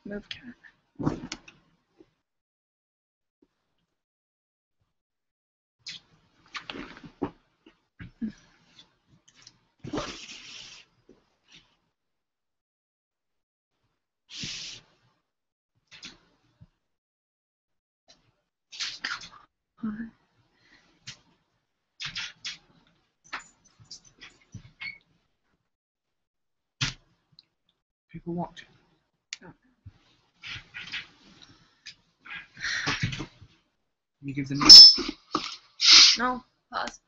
Move cat. People watching. Oh. You give them. No. Pause.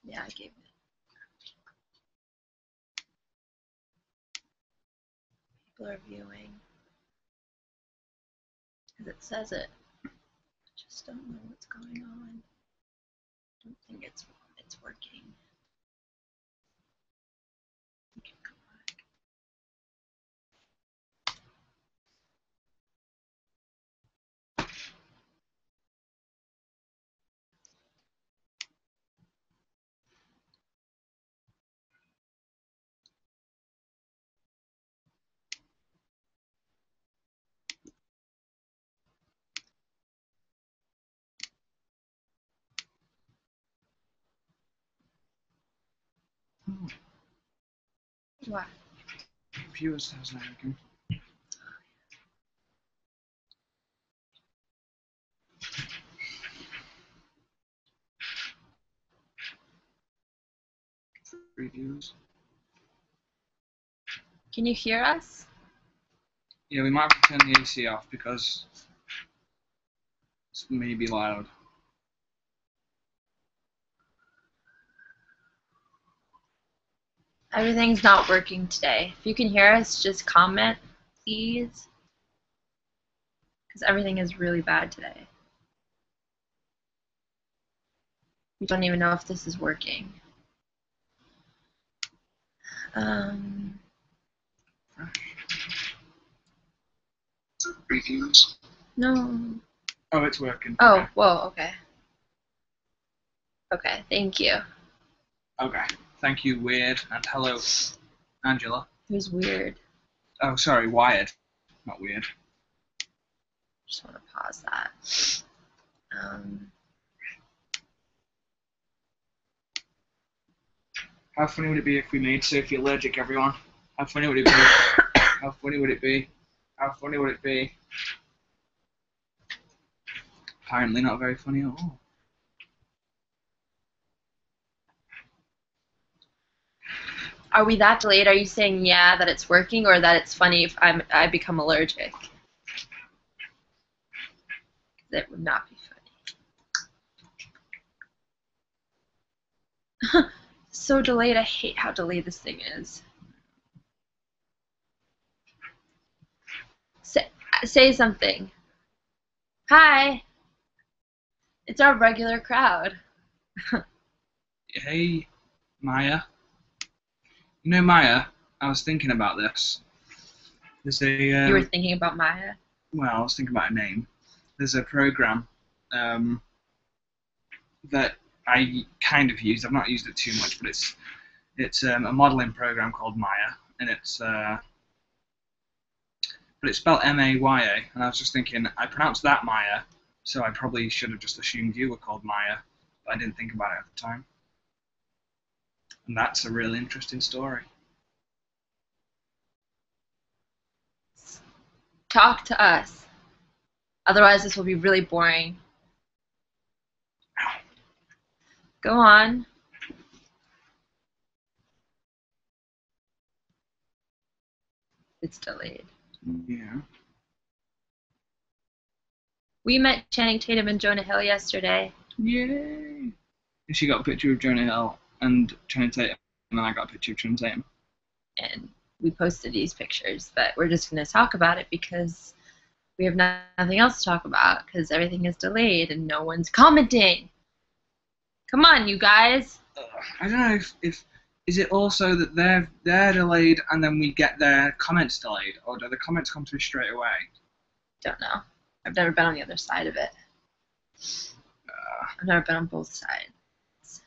Yeah, I gave it. People are viewing. Because it says it. I just don't know what's going on. I don't think it's working. Okay, come back. What? Computer says now again. Reviews. Can you hear us? Yeah, we might have to turn the AC off because it's maybe loud. Everything's not working today. If you can hear us, just comment, please. Because everything is really bad today. We don't even know if this is working. Reviews. No. Oh, it's working. Oh, Okay. whoa, okay. Okay, thank you. Okay. Thank you, Weird, and hello, Angela. Who's weird? Oh, sorry, Wired, not Weird. Just want to pause that. How funny would it be if we made Sophie allergic, everyone? How funny would it be? How funny would it be? How funny would it be? Apparently not very funny at all. Are we that delayed? Are you saying yeah that it's working, or that it's funny if I become allergic? That would not be funny. So delayed. I hate how delayed this thing is. Say something. Hi. It's our regular crowd. Hey, Maya. You know, Maya, I was thinking about this. There's a. You were thinking about Maya? Well, I was thinking about a name. There's a program that I kind of used. I've not used it too much, but it's a modeling program called Maya, and it's but it's spelled M-A-Y-A, and I was just thinking I pronounced that Maya, so I probably should have just assumed you were called Maya, but I didn't think about it at the time. And that's a really interesting story. Talk to us. Otherwise, this will be really boring. Go on. It's delayed. Yeah. We met Channing Tatum and Jonah Hill yesterday. Yay! And she got a picture of Jonah Hill and Channing Tatum, and then I got a picture of Channing Tatum. And we posted these pictures, but we're just going to talk about it because we have nothing else to talk about because everything is delayed and no one's commenting. Come on, you guys. I don't know if is it also that they're delayed and then we get their comments delayed, or do the comments come through straight away? Don't know. I've never been on the other side of it. I've never been on both sides.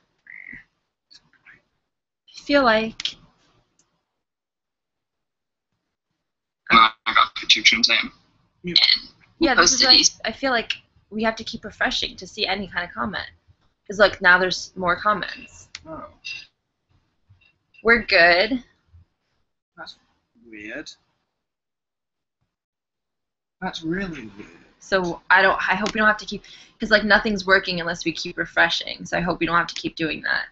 I feel like my god, picture Sam. Yeah, this is like, I feel like we have to keep refreshing to see any kind of comment. Because, like, now there's more comments. Oh. We're good. That's weird. That's really weird. So I hope we don't have to keep, because like nothing's working unless we keep refreshing. So I hope we don't have to keep doing that.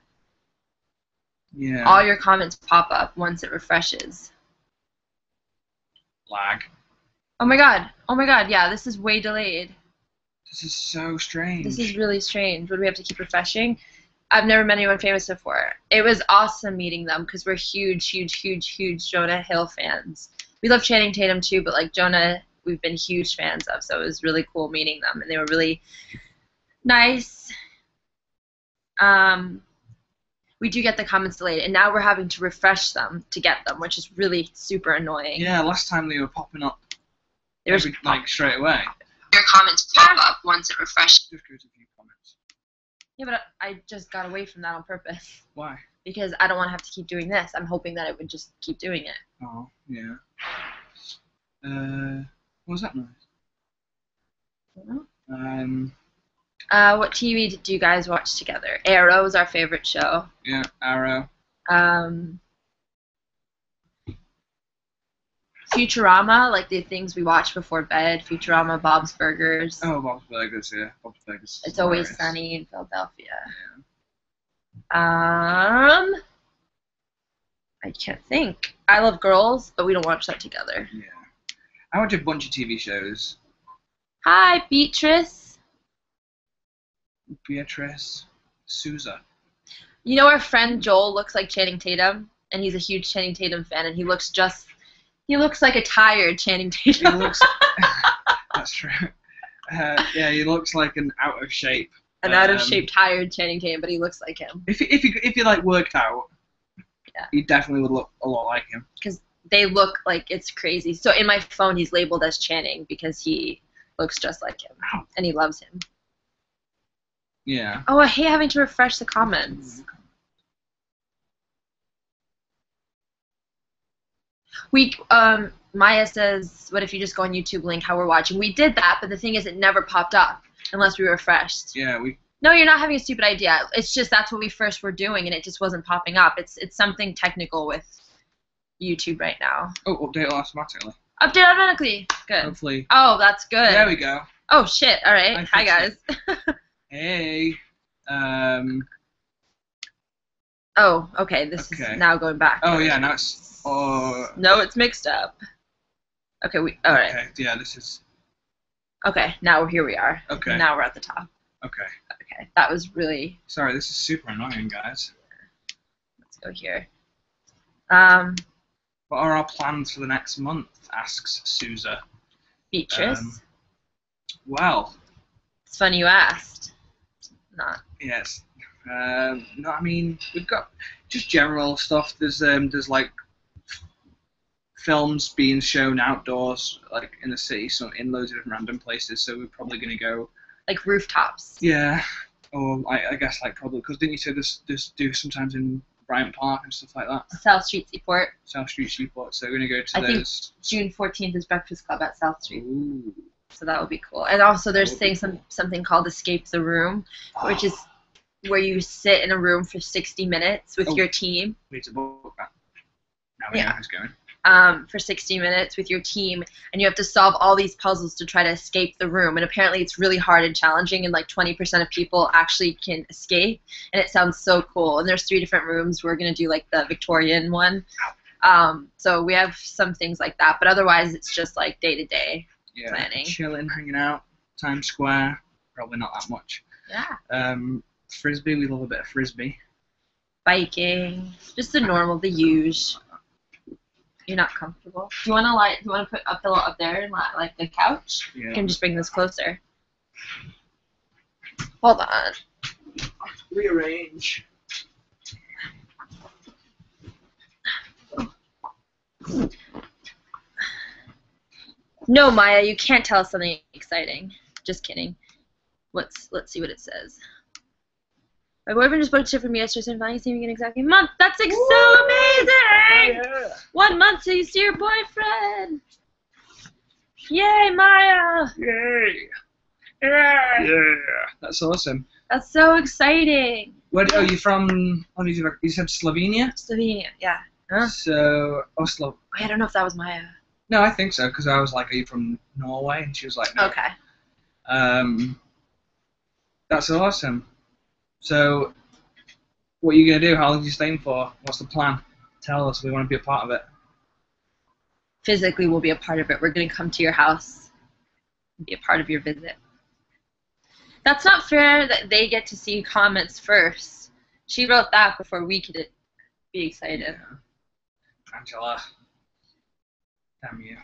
Yeah. All your comments pop up once it refreshes. Lag. Oh my god. Oh my god. Yeah, this is way delayed. This is so strange. This is really strange. Would we have to keep refreshing? I've never met anyone famous before. It was awesome meeting them because we're huge Jonah Hill fans. We love Channing Tatum too, but like Jonah, we've been huge fans of, so it was really cool meeting them, and they were really nice. We do get the comments delayed, and now we're having to refresh them to get them, which is really super annoying. Yeah, last time they were popping up They were like straight away. Your comments pop up once it refreshes. Just go to a few comments. Yeah, but I just got away from that on purpose. Why? Because I don't want to have to keep doing this. I'm hoping that it would just keep doing it. Oh, yeah. What was that noise? What TV do you guys watch together? Arrow is our favorite show. Yeah, Arrow. Futurama, like the things we watch before bed. Futurama, Bob's Burgers. Oh, Bob's Burgers, yeah. Bob's Burgers. It's Always Sunny in Philadelphia. Yeah. I can't think. I Love Girls, but we don't watch that together. Yeah. I watch a bunch of TV shows. Hi, Beatrice. Beatrice. Souza. You know our friend Joel looks like Channing Tatum, and he's a huge Channing Tatum fan, and he looks like a tired Channing Tatum. He looks. That's true. Yeah, he looks like an out of shape. An out of shape, tired Channing Tatum, but he looks like him. If you like worked out, yeah, he definitely would look a lot like him. Because they look like it's crazy. So in my phone, he's labeled as Channing because he looks just like him, and he loves him. Yeah. Oh, I hate having to refresh the comments. Maya says, what if you just go on YouTube link how we're watching? We did that, but the thing is it never popped up unless we refreshed. Yeah, No, you're not having a stupid idea. It's just that's what we first were doing, and it just wasn't popping up. It's something technical with YouTube right now. Oh, update automatically. Update automatically. Good. Hopefully. Oh, that's good. There we go. Oh, shit. All right. Hi, guys. Hey. Oh, okay. This is now going back. Oh, yeah, now it's... Oh. No, it's mixed up. Okay, all right. Okay, yeah, this is... Okay, now here we are. Okay. Now we're at the top. Okay. Okay, that was really... Sorry, this is super annoying, guys. Let's go here. What are our plans for the next month? Asks Souza. Beatrice. Well... It's funny you asked. Not. Yes. No, I mean, we've got just general stuff. There's like films being shown outdoors, like in the city, so in loads of different random places. So we're probably gonna go like rooftops. Yeah, or I guess like probably because didn't you say this do sometimes in Bryant Park and stuff like that? South Street Seaport. South Street Seaport. So we're gonna go to I think June 14th is Breakfast Club at South Street. Ooh. So that would be cool. And also there's something called Escape the Room, which is where you sit in a room for 60 minutes with your team. We need to book that. Now we know who's going. For 60 minutes with your team, and you have to solve all these puzzles to try to escape the room. And apparently it's really hard and challenging, and like 20% of people actually can escape. And it sounds so cool. And there's 3 different rooms. We're going to do like the Victorian one. So we have some things like that. But otherwise it's just like day-to-day planning. Chilling, hanging out, Times Square. Probably not that much. Yeah. Frisbee, we love a bit of frisbee. Biking, just the normal, the usual. You're not comfortable. Do you want to put a pillow up there and like the couch? Yeah. You can just bring this closer. Hold on. Rearrange. No, Maya, you can't tell us something exciting. Just kidding. Let's see what it says. My boyfriend just booked a trip for me yesterday, and finally seeing me in exactly a month. That's like so amazing! Yeah. 1 month till you see your boyfriend. Yay, Maya! Yay! Yeah! That's awesome. That's so exciting. Where are you from? You said Slovenia? Slovenia, yeah. Huh? So, Oslo. I don't know if that was Maya. No, I think so, because I was like, are you from Norway? And she was like, no. Okay. That's awesome. So, what are you going to do? How long are you staying for? What's the plan? Tell us. We want to be a part of it. Physically, we'll be a part of it. We're going to come to your house and be a part of your visit. That's not fair that they get to see comments first. She wrote that before we could be excited. Yeah. Angela. Damn you.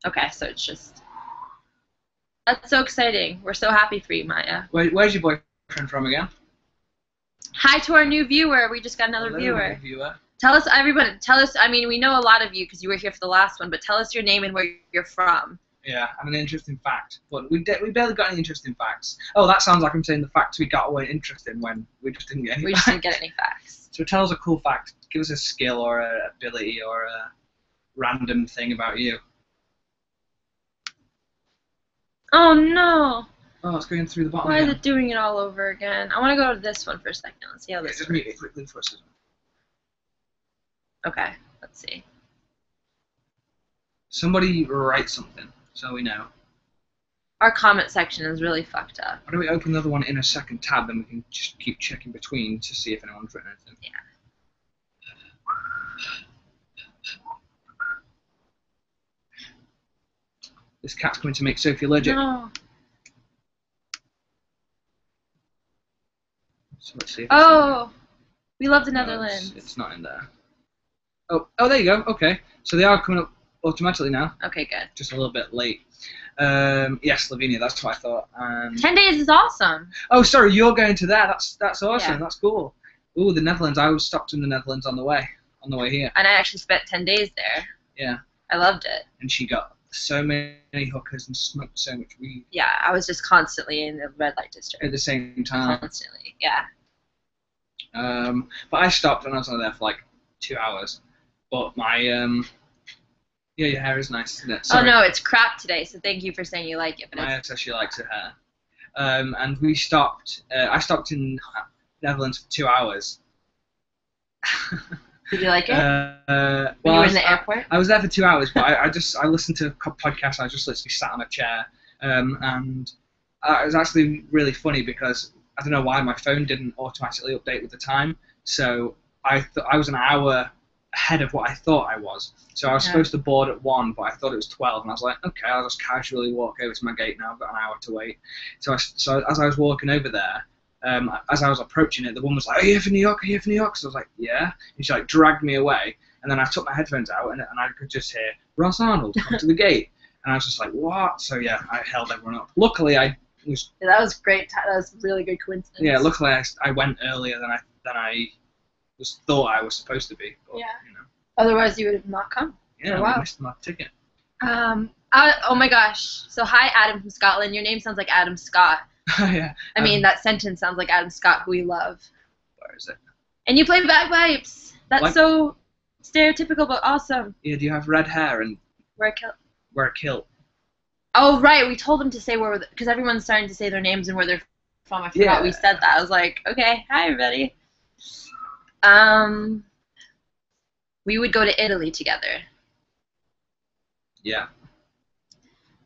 Okay, so it's just... That's so exciting. We're so happy for you, Maya. Where's your boyfriend from again? Hi to our new viewer. We just got another viewer. Tell us, everybody. Tell us. I mean, we know a lot of you because you were here for the last one, but tell us your name and where you're from. Yeah, and an interesting fact. But we barely got any interesting facts. Oh, that sounds like I'm saying the facts we got weren't interesting when we just didn't get any. We just didn't get any facts. So tell us a cool fact. Give us a skill or an ability or a random thing about you. Oh no! Oh, it's going through the bottom. Why again. is it doing it all over again? I want to go to this one for a second. Let's see how this just works. mute it quickly for us. Okay, let's see. Somebody write something so we know. Our comment section is really fucked up. Why don't we open the other one in a second tab, then we can just keep checking between to see if anyone's written anything. Yeah. This cat's going to make Sophie allergic. No. So let's see. Oh, we love the No, Netherlands. it's not in there. Oh, there you go. Okay, so they are coming up automatically now. Okay, good. Just a little bit late. Yes, Slovenia. That's what I thought. 10 days is awesome. Oh, sorry, you're going to there. That's awesome. Yeah. That's cool. Ooh, the Netherlands. I was stopped in the Netherlands on the way here. And I actually spent 10 days there. Yeah. I loved it. And she got so many hookers and smoked so much weed. Yeah, I was just constantly in the red light district. At the same time. Constantly, yeah. But I stopped and I was only there for like 2 hours. But my yeah, your hair is nice, isn't it? Sorry. Oh no, it's crap today. So thank you for saying you like it. But Maya says she likes her hair. And we stopped. I stopped in Netherlands for 2 hours. Did you like it? Well, Were you in the airport? I was there for 2 hours, but I listened to a podcast. I just literally sat on a chair, and it was actually really funny because I don't know why my phone didn't automatically update with the time. So I was an hour ahead of what I thought I was. So I was supposed to board at 1, but I thought it was 12, and I was like, okay, I'll just casually walk over to my gate now. I've got an hour to wait. So as I was walking over there, as I was approaching it, the woman was like, "Are you here for New York? Are you here for New York?" So I was like, "Yeah." And she like dragged me away, and then I took my headphones out, and I could just hear Ross Arnold come to the gate, and I was just like, "What?" So yeah, I held everyone up. Luckily, I was. Yeah, that was great. That was a really good coincidence. Yeah, luckily I went earlier than I thought I was supposed to be. But, Yeah. You know. Otherwise, you would have not come. Yeah, Oh, wow. I missed my ticket. Oh my gosh. So hi, Adam from Scotland. Your name sounds like Adam Scott. Yeah. I mean, that sentence sounds like Adam Scott, who we love. Where is it? And you play bagpipes. That's Like- so stereotypical, but awesome. Yeah. Do you have red hair and Wear a kilt. wear a kilt? Oh right, we told them to say where, because everyone's starting to say their names and where they're from. I forgot we said that. I was like, okay, hi everybody. We would go to Italy together. Yeah.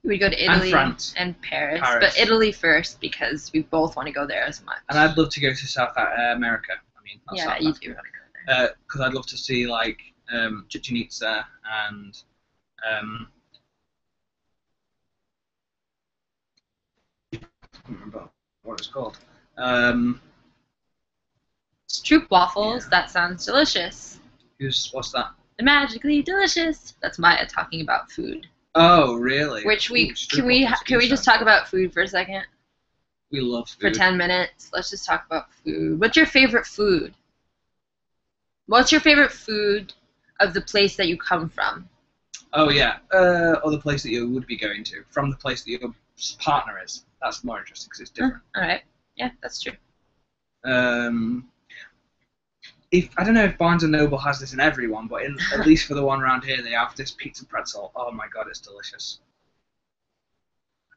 We would go to Italy France. and Paris, Paris. but Italy first because we both want to go there as much. And I'd love to go to South America. I mean, not Yeah, South you Africa. do want to go there. Because I'd love to see like Chichen Itza and I can't remember what it's called. Stroop waffles. Yeah. That sounds delicious. What's that? Magically delicious. That's Maya talking about food. Oh, really? Which Ooh, can we just talk about food for a second? We love For food. 10 minutes. Let's just talk about food. What's your favorite food? What's your favorite food of the place that you come from? Oh yeah, or the place that you would be going to from the place that your partner is. That's more interesting because it's different. All right. Yeah, that's true. if I don't know if Barnes and Noble has this in everyone, but at least for the one around here, they have this pizza pretzel. Oh my god, it's delicious.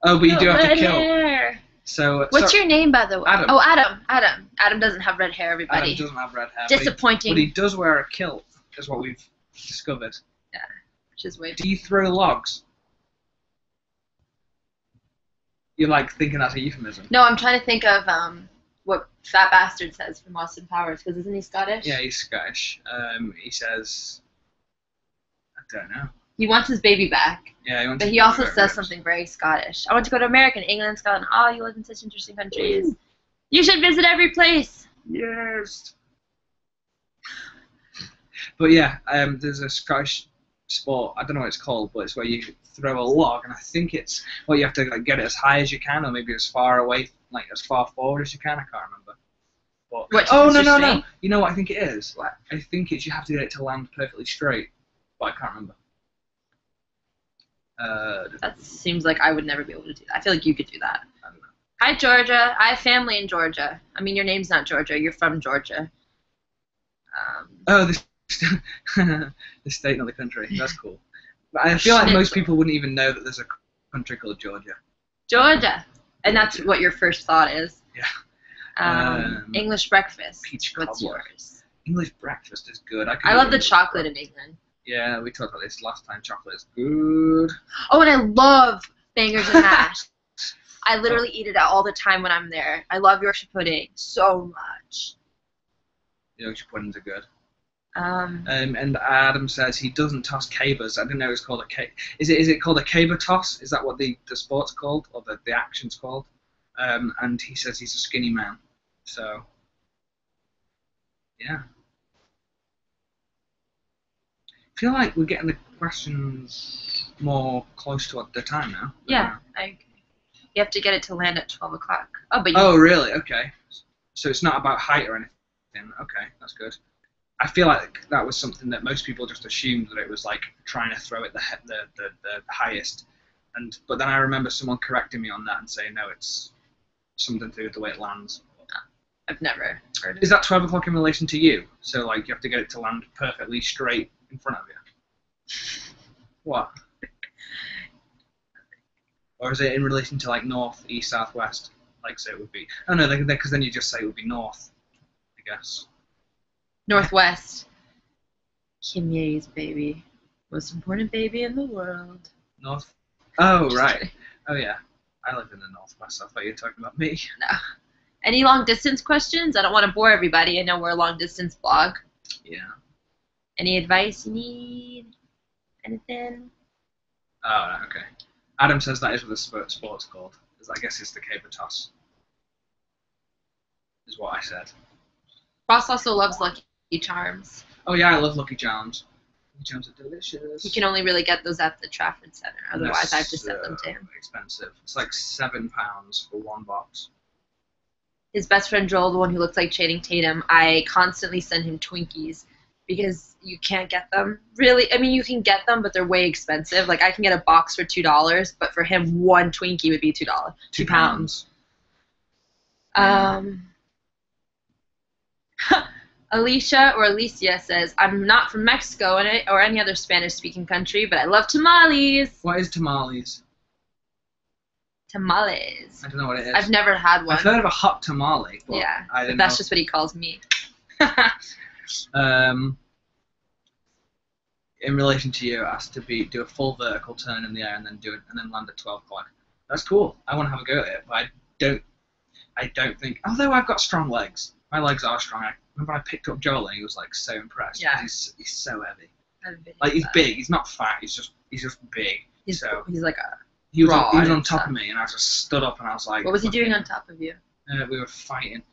Oh, but you do have to red kill. hair. So What's your name, by the way? Adam. Oh, Adam. Adam doesn't have red hair, everybody. Adam doesn't have red hair. Disappointing. But he does wear a kilt, is what we've discovered. Yeah, which is weird. Do you throw logs? You're like thinking that's a euphemism. No, I'm trying to think of what Fat Bastard says from Austin Powers, because isn't he Scottish? Yeah, he's Scottish. He says, I don't know. He wants his baby back. Yeah, but he also says something very Scottish. I want to go to America, England, Scotland. Oh, you live in such interesting countries. Ooh. You should visit every place. Yes. But yeah, there's a Scottish sport. I don't know what it's called, but it's where you throw a log, and I think it's you have to like get it as high as you can, or maybe as far away, like as far forward as you can. I can't remember. But, no! You know what I think it is? Like, I think it's you have to get it to land perfectly straight, but I can't remember. That seems like I would never be able to do that. I feel like you could do that. I don't know. Hi, Georgia. I have family in Georgia. I mean, your name's not Georgia. You're from Georgia. The state, not the country. That's cool. But I feel like most people wouldn't even know that there's a country called Georgia. Georgia. And that's what your first thought is. Yeah. English breakfast. Peach What's cobbler. yours? English breakfast is good. I love the chocolate in England. Yeah, we talked about this last time. Chocolate is good. Oh, and I love bangers and mash. I literally eat it all the time when I'm there. I love Yorkshire pudding so much. Yorkshire puddings are good. And Adam says he doesn't toss cabers. I didn't know it was called a caber. Is it called a caber toss? Is that what the sport's called, or the action's called? And he says he's a skinny man. So, yeah. I feel like we're getting the questions more close to the time now. Yeah, I agree. You have to get it to land at 12 o'clock. Oh, really? Okay. So it's not about height or anything. Okay, that's good. I feel like that was something that most people just assumed that it was like trying to throw it the highest. But then I remember someone correcting me on that and saying, no, it's something to do with the way it lands. I've never heard of it. Is that 12 o'clock in relation to you? So like you have to get it to land perfectly straight in front of you? What? Or is it in relation to like north, east, south, west? Like say it would be. Oh no, because then you just say it would be north, I guess. Northwest. Kim Ye's baby. Most important baby in the world. North? Oh, just right. Kidding. Oh yeah. I live in the northwest. I thought you were talking about me. No. Any long distance questions? I don't want to bore everybody. I know we're a long distance blog. Yeah. Any advice you need? Anything? Oh, okay. Adam says that is what the sport's called. I guess it's the caber toss. Is what I said. Ross also loves Lucky Charms. Oh yeah, I love Lucky Charms. Lucky Charms are delicious. You can only really get those at the Trafford Centre. Otherwise, I have to send them to him. Expensive. It's like £7 for one box. His best friend Joel, the one who looks like Channing Tatum, I constantly send him Twinkies because you can't get them. Really, I mean, you can get them, but they're way expensive. Like, I can get a box for $2, but for him, one Twinkie would be $2. £2. Alicia says, I'm not from Mexico or any other Spanish-speaking country, but I love tamales. What is tamales? Tamales. I don't know what it is. I've never had one. I've heard of a hot tamale. But yeah, I didn't that's know. Just what he calls me. In relation to you, it has to do a full vertical turn in the air and then land at 12 o'clock. That's cool. I want to have a go at it, but I don't think. Although I've got strong legs, my legs are strong. I remember I picked up Joel and he was like so impressed. Yeah. He's so heavy. Like he's big. He's not fat. He's just big. He's like a. He was on top of me, and I just stood up, and I was like... What was he doing on top of you? We were fighting.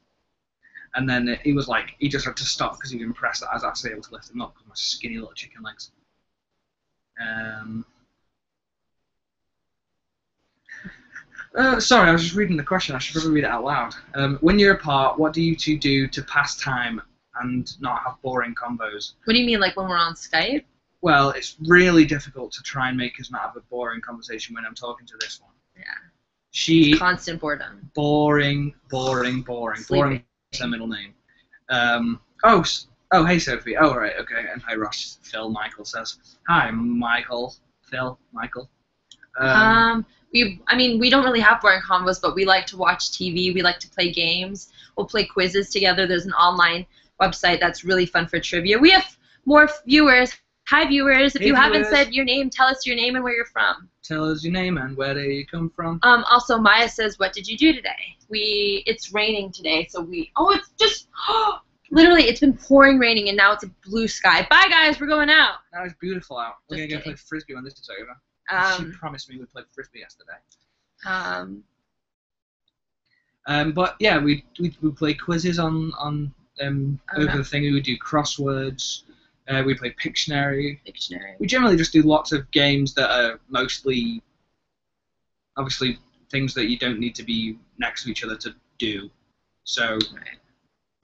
And then he was like... He just had to stop because he was impressed that I was actually able to lift him up with my skinny little chicken legs. Sorry, I was just reading the question. I should probably read it out loud. When you're apart, what do you two do to pass time and not have boring combos? What do you mean, like when we're on Skype? Well, it's really difficult to try and make us not have a boring conversation when I'm talking to this one. Yeah. It's constant boredom. Boring. Sleeping. Boring is her middle name. Oh, hey, Sophie. Oh, right, okay. And hi, Ross. Phil, Michael says. Hi, Michael. Phil, Michael. We don't really have boring convos, but we like to watch TV. We like to play games. We'll play quizzes together. There's an online website that's really fun for trivia. We have more viewers. Hi, viewers. If Hey, you haven't viewers. said your name, tell us your name and where you're from. Tell us your name and where do you come from. Also, Maya says, what did you do today? It's raining today, so it's just, literally, it's been pouring raining, and now it's a blue sky. Bye, guys. We're going out. Now it's beautiful out. We're Just going to go kidding. play Frisbee when this is over. She promised me we'd play Frisbee yesterday. But yeah, we play quizzes on over the thing. We would do crosswords. We play Pictionary. We generally just do lots of games that are mostly, obviously, things that you don't need to be next to each other to do. So,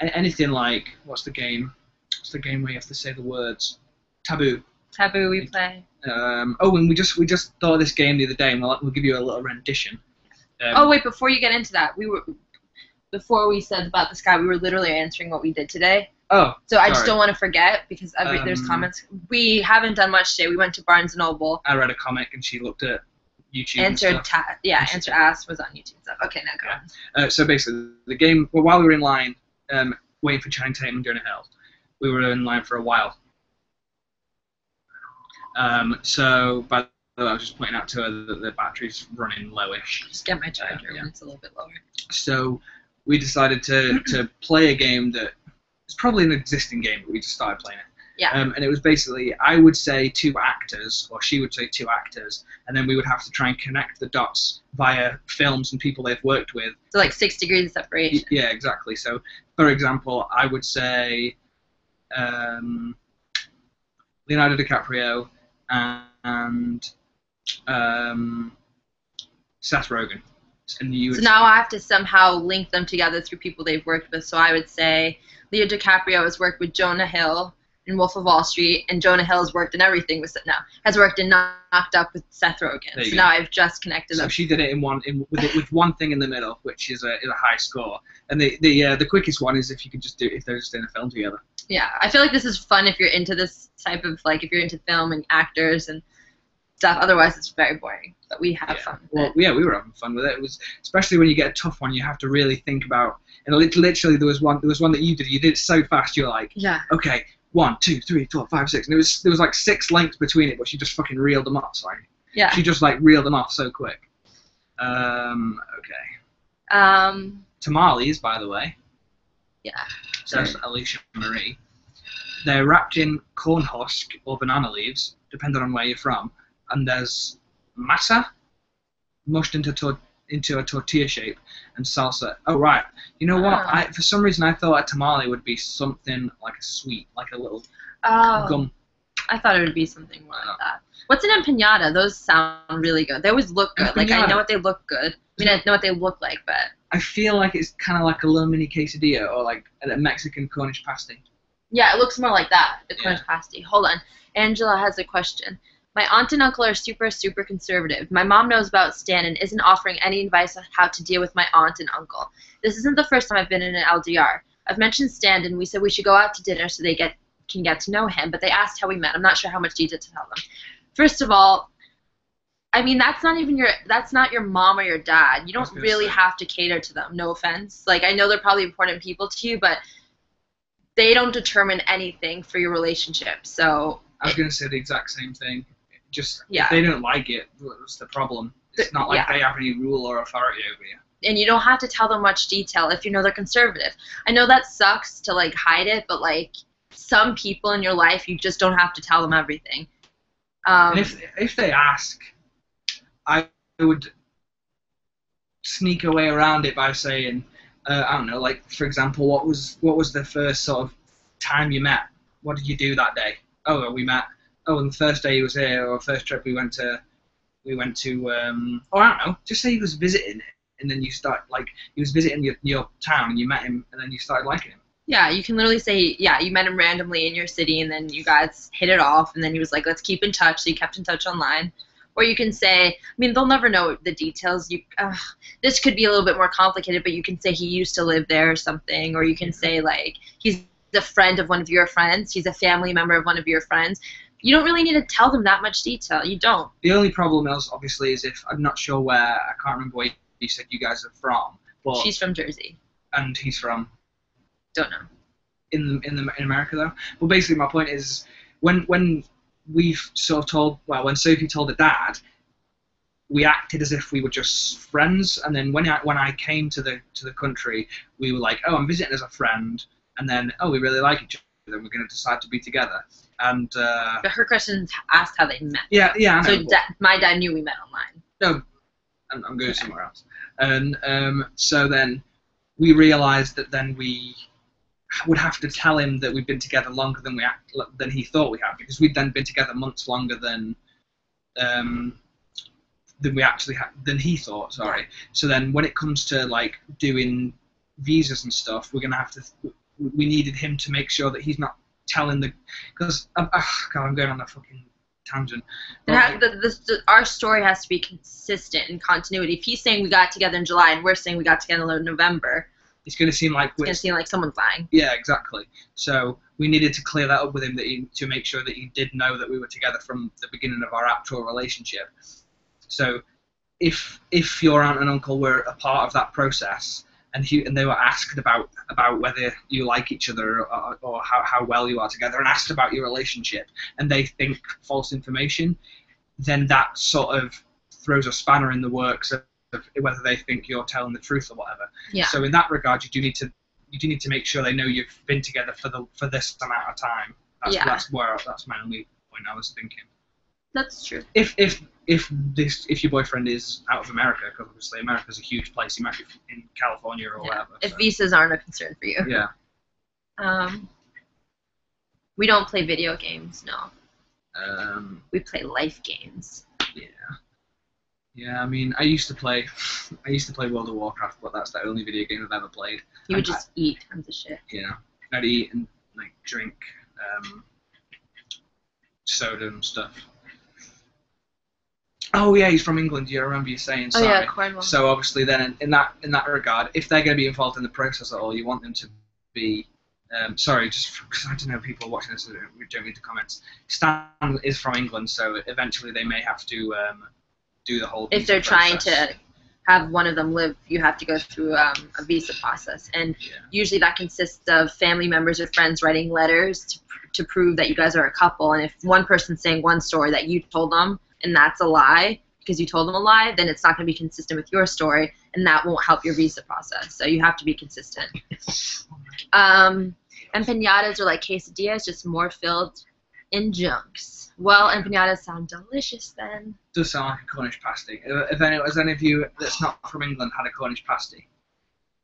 anything like, what's the game? What's the game where you have to say the words? Taboo. Taboo we play. And we just thought of this game the other day, and we'll give you a little rendition. Wait, before you get into that, before we said about the sky, we were literally answering what we did today. Oh, so I just don't want to forget because there's comments. We haven't done much today. We went to Barnes & Noble. I read a comic and she looked at YouTube Answer and stuff. Answer Ask was on YouTube and stuff. Okay, now go on. So basically, the game, while we were in line waiting for Channing Tatum and Jonah Hill, we were in line for a while. So by the way, I was just pointing out to her that the battery's running lowish. Just get my charger when it's a little bit lower. So we decided to play a game that it's probably an existing game, but we just started playing it. Yeah. And it was basically, I would say 2 actors, or she would say 2 actors, and then we would have to try and connect the dots via films and people they've worked with. So like 6 degrees of separation. Yeah, exactly. So, for example, I would say Leonardo DiCaprio and Seth Rogen. And so now I have to somehow link them together through people they've worked with. So I would say Leo DiCaprio has worked with Jonah Hill in Wolf of Wall Street, and Jonah Hill has worked in everything has worked in Knocked Up with Seth Rogen. So now I've just connected them. So she did it with one thing in the middle, which is a high score. And the quickest one is if they're just in a film together. Yeah, I feel like this is fun if you're into this type of if you're into film and actors and stuff. Otherwise, it's very boring. But we have fun with it. Yeah, we were having fun with it. It was especially when you get a tough one, you have to really think about. And literally, there was one that you did. You did it so fast. You're like, okay, 1, 2, 3, 4, 5, 6, and there was like 6 lengths between it, but she just fucking reeled them off. Sorry. Yeah. She just reeled them off so quick. Okay. Tamales, by the way. Yeah. Says Alicia Marie. They're wrapped in corn husk or banana leaves, depending on where you're from. And there's masa, mushed into a tortilla shape, and salsa. Oh, right. You know what? For some reason, I thought a tamale would be something like a sweet, like a little gum. I thought it would be something more like that. What's an empanada? Those sound really good. They always look good. Empanada. I know what they look good. I mean, I know what they look like, but... I feel like it's kind of like a little mini quesadilla or like a Mexican Cornish pasty. Yeah, it looks more like that, the Cornish pasty. Hold on. Angela has a question. My aunt and uncle are super, super conservative. My mom knows about Stan and isn't offering any advice on how to deal with my aunt and uncle. This isn't the first time I've been in an LDR. I've mentioned Stan and we said we should go out to dinner so they can get to know him, but they asked how we met. I'm not sure how much detail to tell them. First of all, I mean, that's not your mom or your dad. You don't really have to cater to them, no offense. I know they're probably important people to you, but they don't determine anything for your relationship. So I was going to say the exact same thing. Just if they don't like it, what's the problem? It's not like they have any rule or authority over you. And you don't have to tell them much detail if you know they're conservative. I know that sucks to hide it, but some people in your life, you just don't have to tell them everything. And if they ask, I would sneak a way around it by saying, I don't know, for example, what was the first sort of time you met? What did you do that day? Oh, we met. Oh, on the first day he was here, or first trip we went to, or I don't know, just say he was visiting, and then you start, he was visiting your town, and you met him, and then you started liking him. Yeah, you can literally say, you met him randomly in your city, and then you guys hit it off, and then he was like, let's keep in touch, so you kept in touch online. Or you can say, I mean, they'll never know the details. This could be a little bit more complicated, but you can say he used to live there or something, or you can say, he's the friend of one of your friends. He's a family member of one of your friends. You don't really need to tell them that much detail. You don't. The only problem is, obviously, is if I'm not sure where, I can't remember where you said you guys are from. But, She's from Jersey. And he's from? Don't know. In America, though? Well, basically, my point is, when we've sort of told, well, when Sophie told her dad, we acted as if we were just friends, and then when I came to the country, we were like, oh, I'm visiting as a friend, and then, oh, we really like each other, then we're going to decide to be together. And but her question asked how they met. Yeah, I know. So my dad knew we met online. No, I'm going somewhere else. And so then we realised that then we would have to tell him that we'd been together longer than he thought we had, because we'd then been together months longer than we actually had, than he thought. Sorry. So then when it comes to like doing visas and stuff, we're gonna have to. We needed him to make sure that he's not telling because God, I'm going on a fucking tangent. Our story has to be consistent in continuity. If he's saying we got together in July and we're saying we got together in November, it's going to seem like someone's lying. Yeah, exactly. So we needed to clear that up with him to make sure that he did know that we were together from the beginning of our actual relationship. So if your aunt and uncle were a part of that process, and they were asked about whether you like each other or how well you are together, and asked about your relationship, and they think false information, then that sort of throws a spanner in the works of whether they think you're telling the truth or whatever. Yeah. So in that regard, you do need to make sure they know you've been together for this amount of time. That's my only point I was thinking. That's true. If your boyfriend is out of America, because obviously America's a huge place, he might be in California or whatever. If visas aren't a concern for you. Yeah. We don't play video games, no. We play life games. Yeah. Yeah, I mean, I used to play World of Warcraft, but that's the only video game I've ever played. You would just eat tons of shit. Yeah, I'd eat and like drink soda and stuff. Oh yeah, he's from England. You remember you saying? Sorry. Oh yeah, Cornwall. So obviously, then in that regard, if they're going to be involved in the process at all, you want them to be. Sorry, just because I don't know, people are watching this, we don't read the comments. Stan is from England, so eventually they may have to do the whole. If they're trying to have one of them live, you have to go through a visa process, and usually that consists of family members or friends writing letters to prove that you guys are a couple. And if one person's saying one story that you told them, and that's a lie because you told them a lie, then it's not going to be consistent with your story, and that won't help your visa process. So you have to be consistent. Empanadas are like quesadillas, just more filled in junks. Well, empanadas sound delicious then. Does sound like a Cornish pasty. Has any of you that's not from England had a Cornish pasty?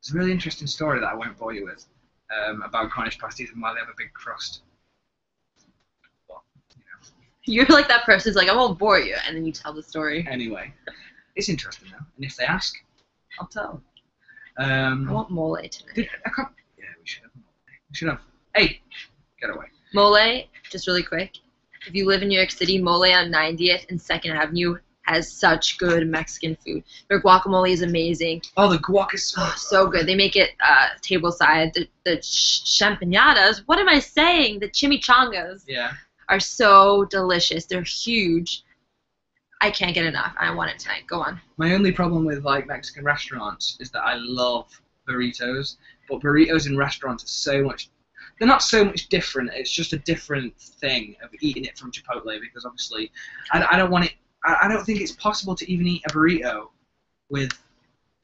It's a really interesting story that I won't bore you with about Cornish pasties and why they have a big crust. You're like that person who's like, I won't bore you, and then you tell the story. Anyway, it's interesting though, and if they ask, I'll tell. I want mole tonight. Yeah, we should have mole. We should have. Hey, get away. Mole, just really quick. If you live in New York City, Mole on 90th and 2nd Avenue has such good Mexican food. Their guacamole is amazing. Oh, the guac is so good. They make it tableside. The champanadas. What am I saying? The chimichangas. Yeah. Are so delicious. They're huge. I can't get enough. I want it tonight. Go on. My only problem with like Mexican restaurants is that I love burritos, but burritos in restaurants are they're not so much different. It's just a different thing of eating it from Chipotle, because obviously I don't want it. I don't think it's possible to even eat a burrito with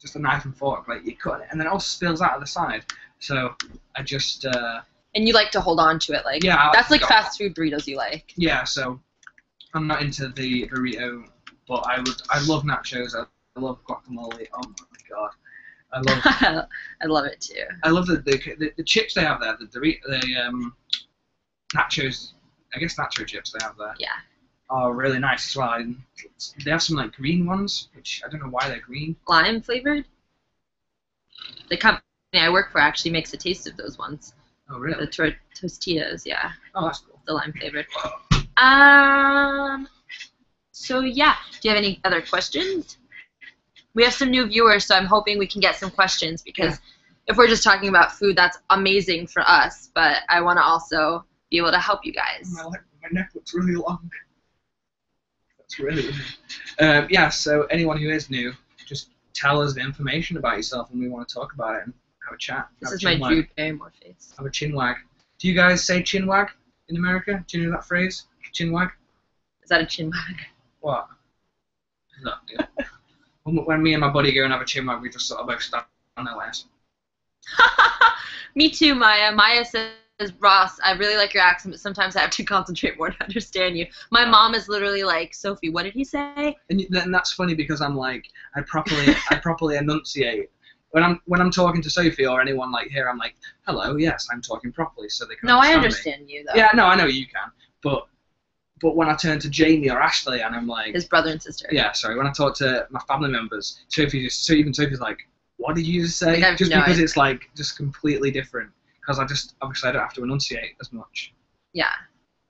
just a knife and fork. Like you cut it and then it all spills out of the side. So I just. And you like to hold on to it, like that's like fast food burritos you like. Yeah, so I'm not into the burrito, but I love nachos. I love guacamole. Oh my god, I love. I love it too. I love the chips they have there. The nachos. I guess nacho chips they have there. Yeah. Are really nice as well. And they have some like green ones, which I don't know why they're green. Lime flavored. The company I work for actually makes a taste of those ones. Oh, really? The tostillas, yeah. Oh, that's cool. The lime flavored. So, yeah. Do you have any other questions? We have some new viewers, so I'm hoping we can get some questions, because if we're just talking about food, that's amazing for us. But I want to also be able to help you guys. My neck looks really long. That's really yeah. So anyone who is new, just tell us the information about yourself, and we want to talk about it and have a chat. This is my Drew Barrymore face. Have a chin wag. Do you guys say chin wag in America? Do you know that phrase? Chin wag? Is that a chin wag? What? No, yeah. When me and my buddy go and have a chin wag, we just sort of both stand on their legs. Me too, Maya. Maya says, Ross, I really like your accent, but sometimes I have to concentrate more to understand you. My mom is literally like, Sophie, what did he say? And that's funny because I'm like, I properly enunciate. When I'm talking to Sophie or anyone like here, I'm like, hello, yes, I'm talking properly, so they can No, I understand understand you, though. Yeah, no, I know you can. But when I turn to Jamie or Ashley and I'm like... His brother and sister. Yeah, sorry. When I talk to my family members, even Sophie's like, what did you just say? Like, just because it's like just completely different. Because obviously I don't have to enunciate as much. Yeah.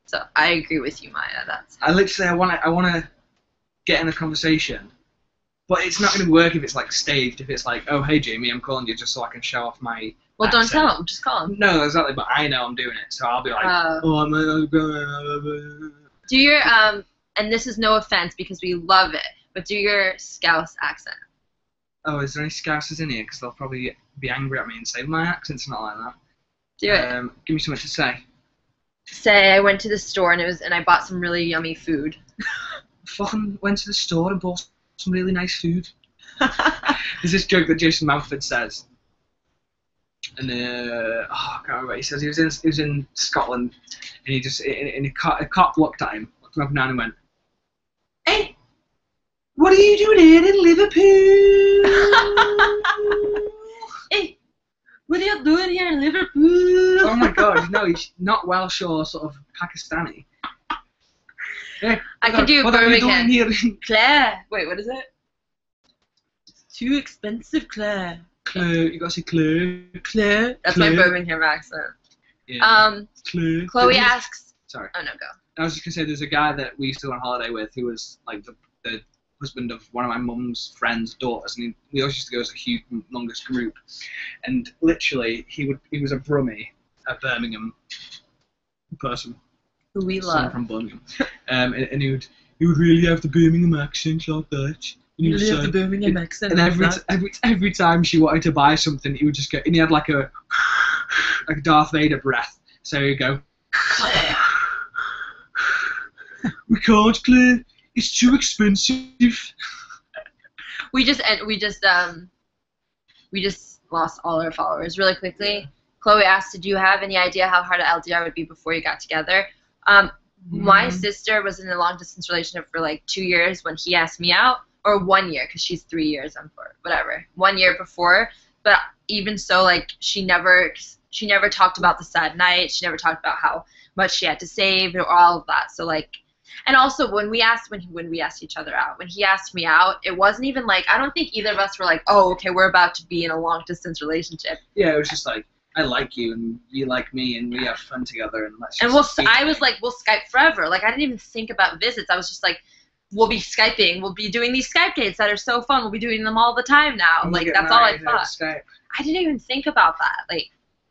So I agree with you, Maya. I want to get in a conversation, but it's not going to work if it's like staged. If it's like, oh hey Jamie, I'm calling you just so I can show off my. Well, accent. don't tell him. Just call him. No, exactly. But I know I'm doing it, so I'll be like, oh, I'm going. Do your and this is no offense because we love it, but do your Scouse accent. Oh, is there any Scousers in here? Because they'll probably be angry at me and say my accent's not like that. Do it. Give me something to say. Say I went to the store and I bought some really yummy food. Fucking went to the store and bought some really nice food. There's this joke that Jason Manford says, and I can't remember. He says he was in Scotland, and he just a cop looked at him, looked him up and down, and went, "Hey, what are you doing here in Liverpool?" Hey, what are you doing here in Liverpool? Oh my God, no, he's not Welsh or sort of Pakistani. Hey, I can do what are you doing Birmingham. here? Claire. Wait, what is it? Too expensive, Claire. Claire, you gotta say Claire. Claire. That's Claire. my Birmingham accent. Yeah. Claire. Chloe asks. Sorry. Oh no, go. I was just gonna say, there's a guy that we used to go on holiday with who was like the husband of one of my mum's friends' daughters, and we always used to go as a huge, longest group. And literally, he was a Brummie, a Birmingham person. Who we Someone love. from Birmingham. And he would really have the Birmingham accent like that. And he would say, the Birmingham accent. and every time she wanted to buy something, he would just go, and he had like a Darth Vader breath. So he'd go, Claire. we can't, Claire. It's too expensive. We just lost all our followers really quickly. Chloe asked, did you have any idea how hard LDR would be before you got together? My sister was in a long distance relationship for like 2 years when he asked me out, or 1 year because she's 3 years. I'm 4, whatever. 1 year before, but even so, like she never talked about the sad night. She never talked about how much she had to save or all of that. So like. And also, when we asked each other out, when he asked me out, it wasn't even like, I don't think either of us were like, oh, okay, we're about to be in a long-distance relationship. Yeah, it was just like, I like you, and you like me, and we have fun together, and let's just... And I was like, we'll Skype forever. Like, I didn't even think about visits. I was just like, we'll be Skyping. We'll be doing these Skype dates that are so fun. We'll be doing them all the time now. Like, that's all I thought. Skype. I didn't even think about that. Like,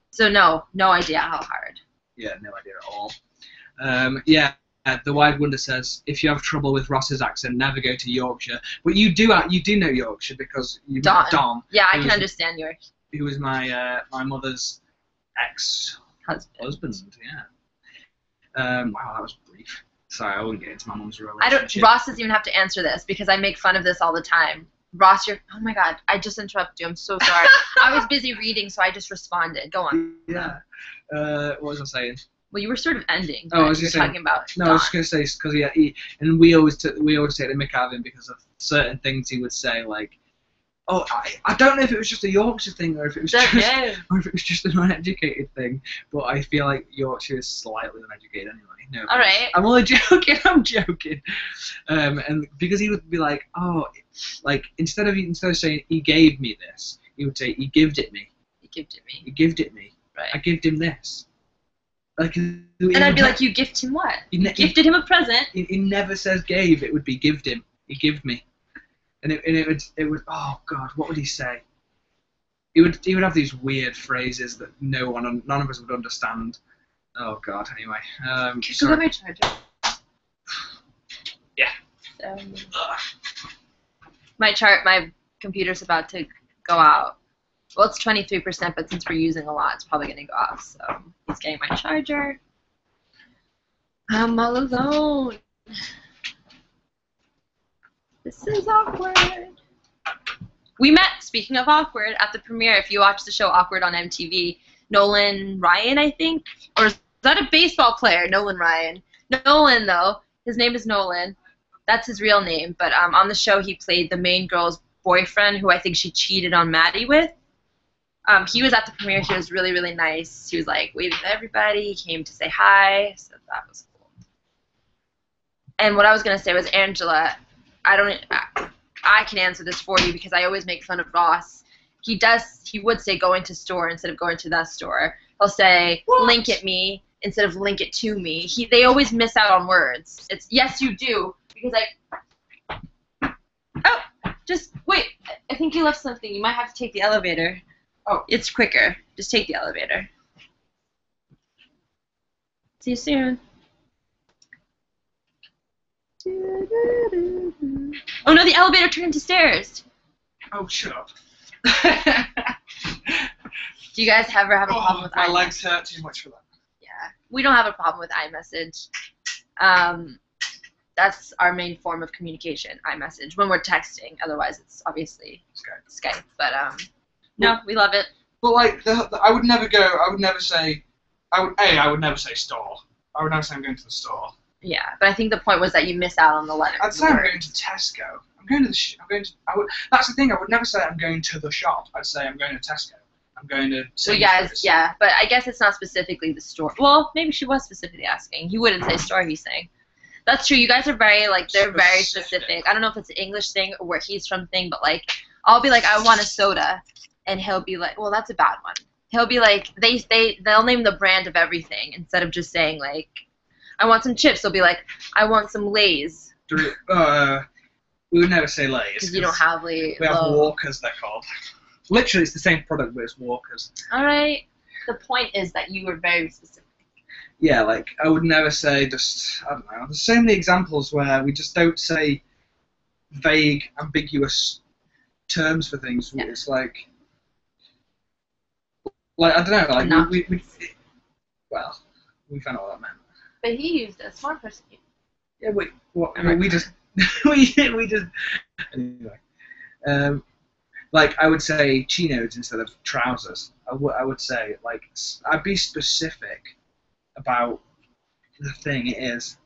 so no idea how hard. Yeah, no idea at all. Yeah. The Wide Wonder says, if you have trouble with Ross's accent, never go to Yorkshire. But you do know Yorkshire because you met Dom. Yeah, I can understand yours. He was my mother's ex-husband. Yeah. Wow, that was brief. Sorry, I wouldn't get into my mum's relationship. Ross doesn't even have to answer this because I make fun of this all the time. Ross, oh my God, I just interrupted you. I'm so sorry. I was busy reading, so I just responded. Go on. Yeah. What was I saying? Well, you were sort of ending. Oh, I was just talking about. No, Don. I was just gonna say because and we always take the mick out of him because of certain things he would say, like, oh, I don't know if it was just a Yorkshire thing or if it was just an uneducated thing, but I feel like Yorkshire is slightly uneducated anyway. No, all right. I'm only joking. I'm joking. And because he would be like, oh, like instead of saying he gave me this, he would say he gived it me. He gived it me. He gived it me. Right. I gived him this. Like, and I'd be like, you gift him what? You gifted him a present. He never says gave. It would be gived him. He gived me. And it would. Oh God, what would he say? he would have these weird phrases that none of us would understand. Oh God. Anyway, Go sorry. get my charger. Yeah. My computer's about to go out. Well, it's 23%, but since we're using a lot, it's probably going to go off. So he's getting my charger. I'm all alone. This is awkward. We met, speaking of awkward, at the premiere. If you watch the show Awkward on MTV, Nolan Ryan, I think? Or is that a baseball player, Nolan Ryan? Nolan, though. His name is Nolan. That's his real name. But on the show, he played the main girl's boyfriend, who I think she cheated on Maddie with. He was at the premiere. He was really, really nice. He was like waving at everybody. He came to say hi. So that was cool. And what I was going to say was, Angela, I can answer this for you because I always make fun of Ross. He would say going to store instead of going to the store. He'll say link at me instead of link it to me. They always miss out on words. It's yes you do because just wait. I think you left something. You might have to take the elevator. Oh, it's quicker. Just take the elevator. See you soon. Oh no, the elevator turned into stairs. Oh, shut up. Do you guys ever have a problem with iMessage? My legs hurt too much for that. Yeah, we don't have a problem with iMessage. That's our main form of communication, iMessage, when we're texting. Otherwise, it's obviously Skype. But no, we love it. But like, I would never say store. I would never say I'm going to the store. Yeah, but I think the point was that you miss out on the letter. I'd say I'm going to Tesco. That's the thing. I would never say I'm going to the shop. I'd say I'm going to Tesco. I'm going to. So guys, yeah, but I guess it's not specifically the store. Well, maybe she was specifically asking. He wouldn't say store. He's saying. That's true. You guys are very very specific. I don't know if it's an English thing or where he's from thing, but like I'll be like, I want a soda, and he'll be like, well, that's a bad one. He'll be like, they'll name the brand of everything instead of just saying like, I want some chips. They'll be like, I want some Lay's. We would never say Lay's. Because you don't have Lay's. We have Walkers, they're called. Literally, it's the same product, but it's Walkers. All right. The point is that you were very specific. Yeah, like, I would never say just, I don't know. There's so many examples where we just don't say vague, ambiguous terms for things. Yeah. It's like, I don't know, like, well, we found out what that meant. But he used a smart person. Yeah, wait, what? I mean, we just, anyway. Like, I would say chinos instead of trousers. I would say, like, I'd be specific about the thing it is.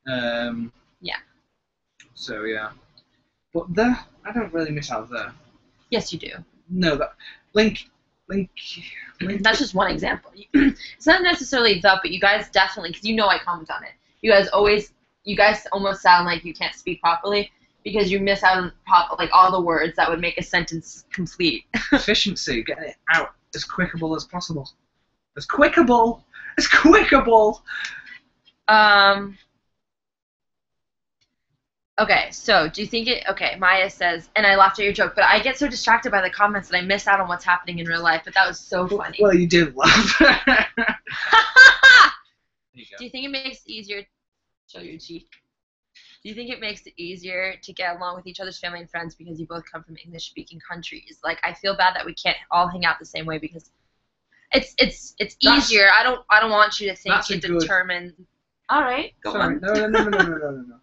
Yeah. So, yeah. But I don't really miss out there. Yes, you do. No, that, link. That's just one example. It's not necessarily the, but you guys definitely, because you know I comment on it. You guys almost sound like you can't speak properly because you miss out on all the words that would make a sentence complete. Efficiency, getting it out as quickable as possible. As quickable. Okay, so do you think Maya says, and I laughed at your joke, but I get so distracted by the comments that I miss out on what's happening in real life, but that was so funny. Well, you did laugh. Do you think it makes it easier, show your cheek, do you think it makes it easier to get along with each other's family and friends because you both come from English-speaking countries? Like, I feel bad that we can't all hang out the same way because it's easier. I don't want you to think it determines. All right, go on. No.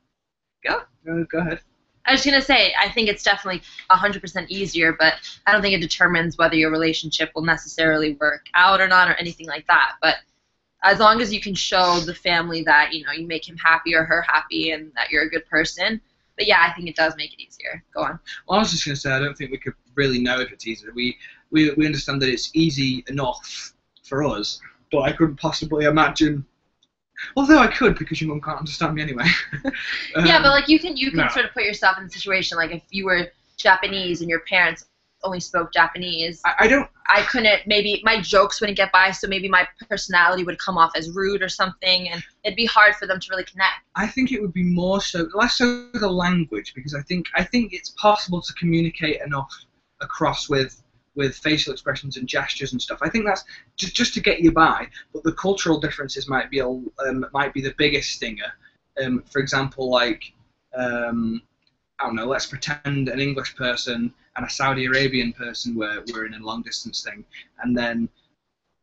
Go. Go ahead. I was going to say, I think it's definitely 100% easier, but I don't think it determines whether your relationship will necessarily work out or not or anything like that. But as long as you can show the family that, you make him happy or her happy and that you're a good person. But yeah, I think it does make it easier. Go on. Well, I was just going to say, I don't think we could really know if it's easier. We understand that it's easy enough for us, but I couldn't possibly imagine. Although I could, because your mum can't understand me anyway. Yeah, but you can sort of put yourself in a situation like if you were Japanese and your parents only spoke Japanese. I couldn't. Maybe my jokes wouldn't get by, so maybe my personality would come off as rude or something, and it'd be hard for them to really connect. I think it would be less so the language, because I think it's possible to communicate enough across with with facial expressions and gestures and stuff. I think that's just to get you by, but the cultural differences might be the biggest stinger. For example, like I don't know, let's pretend an English person and a Saudi Arabian person were in a long distance thing, and then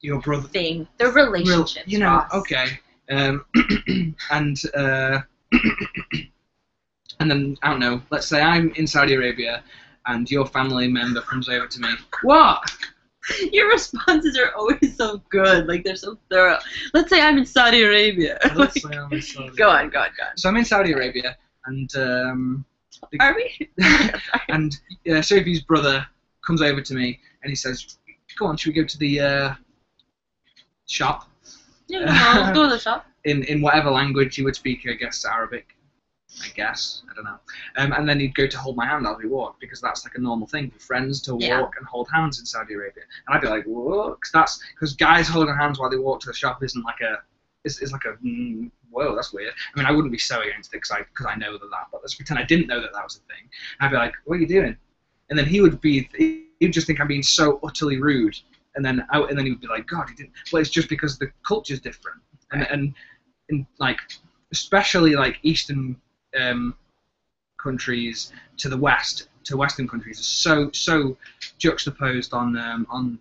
your brother their relationships, you know, Ross. okay, and and then I don't know, let's say I'm in Saudi Arabia and your family member comes over to me. What? Your responses are always so good. Like, they're so thorough. Let's say I'm in Saudi Arabia. Let's say I'm in Saudi Arabia. Go on. So I'm in Saudi Arabia, and Are we? and Sophie's brother comes over to me and he says, "Go on, should we go to the shop?" Yeah, let's go to the shop. In whatever language he would speak, I guess Arabic. I don't know. And then he'd go to hold my hand as we walk, because that's like a normal thing for friends to walk and hold hands in Saudi Arabia. And I'd be like, whoa, because guys holding hands while they walk to the shop isn't like a, is like a, whoa, that's weird. I mean, I wouldn't be so against it because I know that, but let's pretend I didn't know that was a thing. And I'd be like, what are you doing? And then he would just think I'm being so utterly rude. And then he would be like, God, he didn't. Well, it's just because the culture's different. And like, especially like Eastern countries to the West, to Western countries, are so juxtaposed on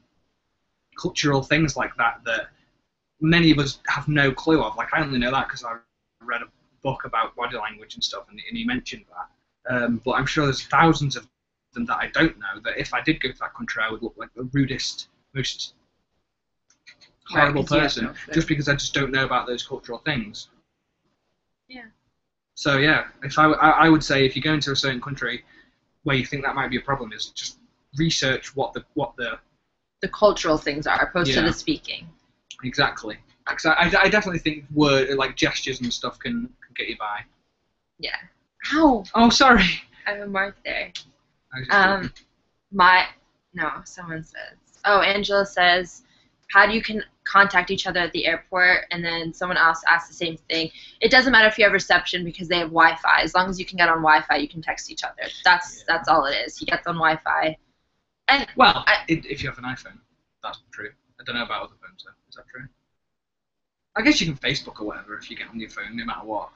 cultural things like that many of us have no clue of. Like, I only know that because I read a book about body language and stuff, and he mentioned that. But I'm sure there's thousands of them that I don't know, that if I did go to that country, I would look like the rudest, most horrible person, just because I just don't know about those cultural things. Yeah. So yeah, if I would say, if you go into a certain country where you think that might be a problem, is just research what the cultural things are, opposed to the speaking. Exactly. I definitely think like gestures and stuff can get you by. Yeah. Ow. Oh, sorry. I have a mark there. Someone says. Oh, Angela says, how do you contact each other at the airport? And then someone else asked the same thing. It doesn't matter if you have reception because they have Wi-Fi. As long as you can get on Wi-Fi, you can text each other. That's all it is. He gets on Wi-Fi. And if you have an iPhone, that's true. I don't know about other phones though. Is that true? I guess you can Facebook or whatever if you get on your phone, no matter what.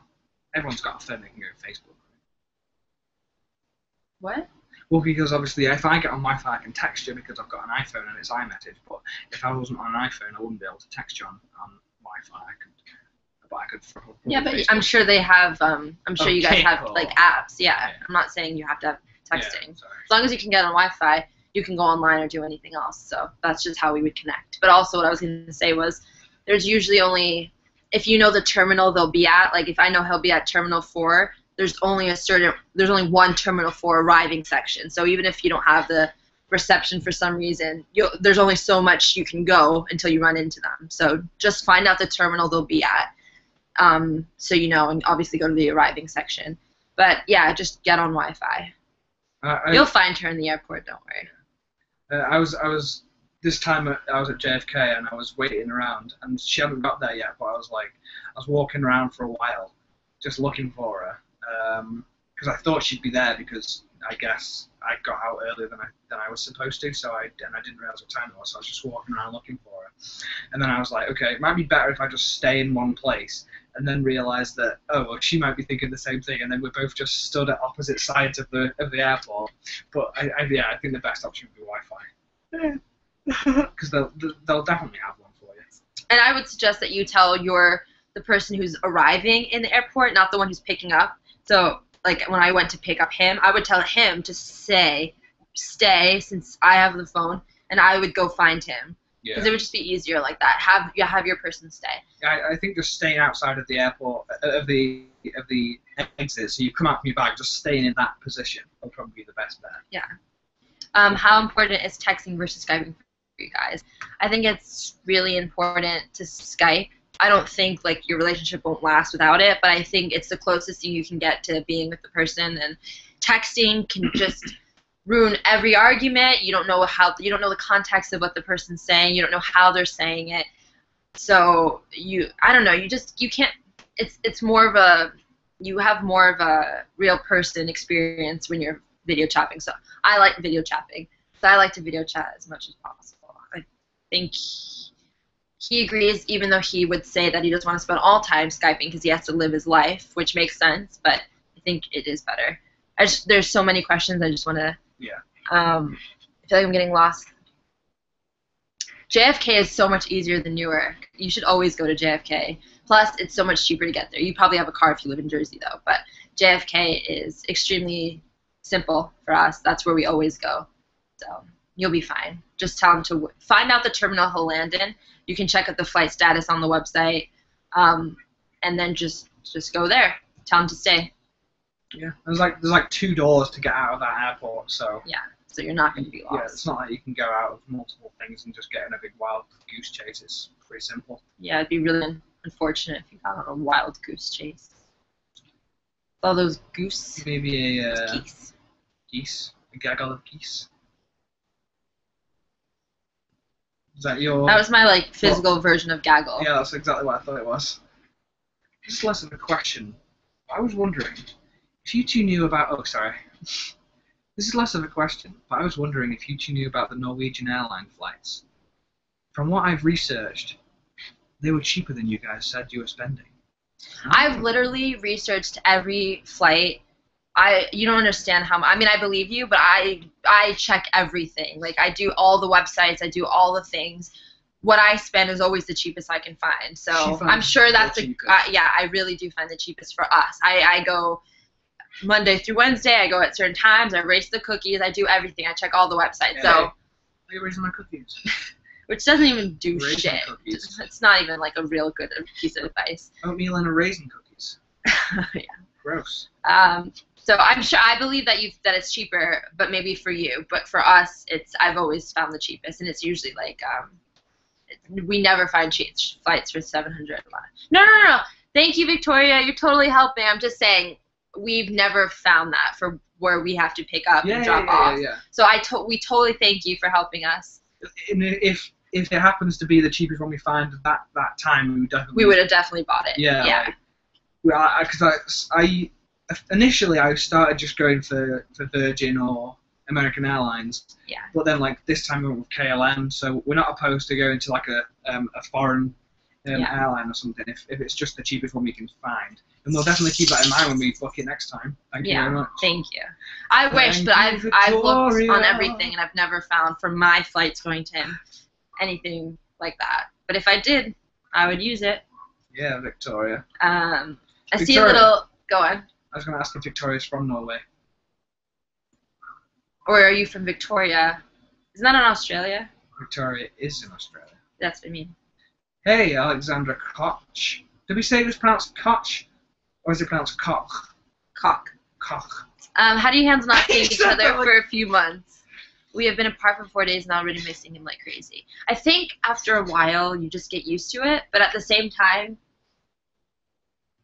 Everyone's got a phone, they can go to Facebook. What? Well, because obviously if I get on Wi-Fi, I can text you because I've got an iPhone and it's iMessage. But if I wasn't on an iPhone, I wouldn't be able to text you on Wi-Fi. I could. Yeah, but Facebook. I'm sure they have. I'm sure you guys have like apps. Yeah. I'm not saying you have to have texting. As long as you can get on Wi-Fi, you can go online or do anything else. So that's just how we would connect. But also, what I was going to say was, there's usually only, if you know the terminal they'll be at. Like if I know he'll be at Terminal 4. There's only one Terminal 4 arriving section. So even if you don't have the reception for some reason, there's only so much you can go until you run into them. So just find out the terminal they'll be at, so you know, and obviously go to the arriving section. But yeah, just get on Wi-Fi. You'll find her in the airport. Don't worry. I was this time I was at JFK and I was waiting around, and she hadn't got there yet. But I was walking around for a while, just looking for her. Because I thought she'd be there, because I guess I got out earlier than I was supposed to, so I didn't realize what time it was, so I was just walking around looking for her. And then I was like, okay, it might be better if I just stay in one place, and then realized that, she might be thinking the same thing, and then we're both just stood at opposite sides of the airport. But I think the best option would be Wi-Fi. Because they'll definitely have one for you. And I would suggest that you tell the person who's arriving in the airport, not the one who's picking up. So, like, when I went to pick up him, I would tell him to stay, since I have the phone, and I would go find him. Because it would just be easier like that. Have your person stay. I think just staying outside of the airport, of the exit, so you come out from your bag, just staying in that position will probably be the best bet. Yeah. How important is texting versus Skyping for you guys? I think it's really important to Skype. I don't think like your relationship won't last without it, but I think it's the closest thing you can get to being with the person. And texting can just ruin every argument. You don't know the context of what the person's saying. You don't know how they're saying it. So I don't know. You can't. It's more of a, you have more of a real person experience when you're video chatting. So I like video chatting. So I like to video chat as much as possible. I think he agrees, even though he would say that he doesn't want to spend all time Skyping because he has to live his life, which makes sense, but I think it is better. There's so many questions. I just want to. Yeah. I feel like I'm getting lost. JFK is so much easier than Newark. You should always go to JFK. Plus, it's so much cheaper to get there. You probably have a car if you live in Jersey, though. But JFK is extremely simple for us. That's where we always go. So you'll be fine. Just tell them to find out the terminal he'll land in. You can check out the flight status on the website, and then just go there. Tell him to stay. Yeah, there's like 2 doors to get out of that airport, so. Yeah, so you're not going to be lost. Yeah, it's not like you can go out of multiple things and just get in a big wild goose chase. It's pretty simple. Yeah, it'd be really unfortunate if you got on a wild goose chase. All those goose. Maybe geese. Geese. A gaggle of geese. Is that your? That was my physical version of gaggle. Yeah, that's exactly what I thought it was. This is less of a question. I was wondering if you two knew about. Oh, sorry. This is less of a question, but I was wondering if you two knew about the Norwegian airline flights. From what I've researched, they were cheaper than you guys said you were spending. I've literally researched every flight. You don't understand how much. I mean, I believe you, but I check everything. Like, I do all the websites. I do all the things. What I spend is always the cheapest I can find. So I'm sure that's yeah, I really do find the cheapest for us. I go Monday through Wednesday. I go at certain times. I race the cookies. I do everything. I check all the websites. Yeah, so. You're raising my cookies. Which doesn't even do raisin shit. Cookies. It's not even like a real good piece of advice. Oatmeal and a raisin cookies. Yeah. Gross. So I'm sure I believe that it's cheaper, but maybe for you. But for us, I've always found the cheapest, and it's usually we never find cheap flights for 700. No. Thank you, Victoria. You're totally helping. I'm just saying we've never found that for where we have to pick up and drop off. Yeah. So we totally thank you for helping us. If it happens to be the cheapest one we find at that time, we would have definitely bought it. Yeah. Because I initially I started just going for Virgin or American Airlines. Yeah. But then this time we went with KLM, so we're not opposed to going to a foreign airline or something if it's just the cheapest one we can find. And we'll definitely keep that in mind when we book it next time. Thank you very much. Thank you. I wish, but I've looked on everything and I've never found for my flights going to him anything like that. But if I did, I would use it. Yeah, Victoria. I see a little. Go on. I was going to ask if Victoria's from Norway. Or are you from Victoria? Isn't that in Australia? Victoria is in Australia. That's what I mean. Hey, Alexandra Koch. Did we say it was pronounced Koch? Or is it pronounced Koch? Koch. Koch. How do you handle not seeing each other for a few months? We have been apart for 4 days and already missing him like crazy. I think after a while you just get used to it, but at the same time,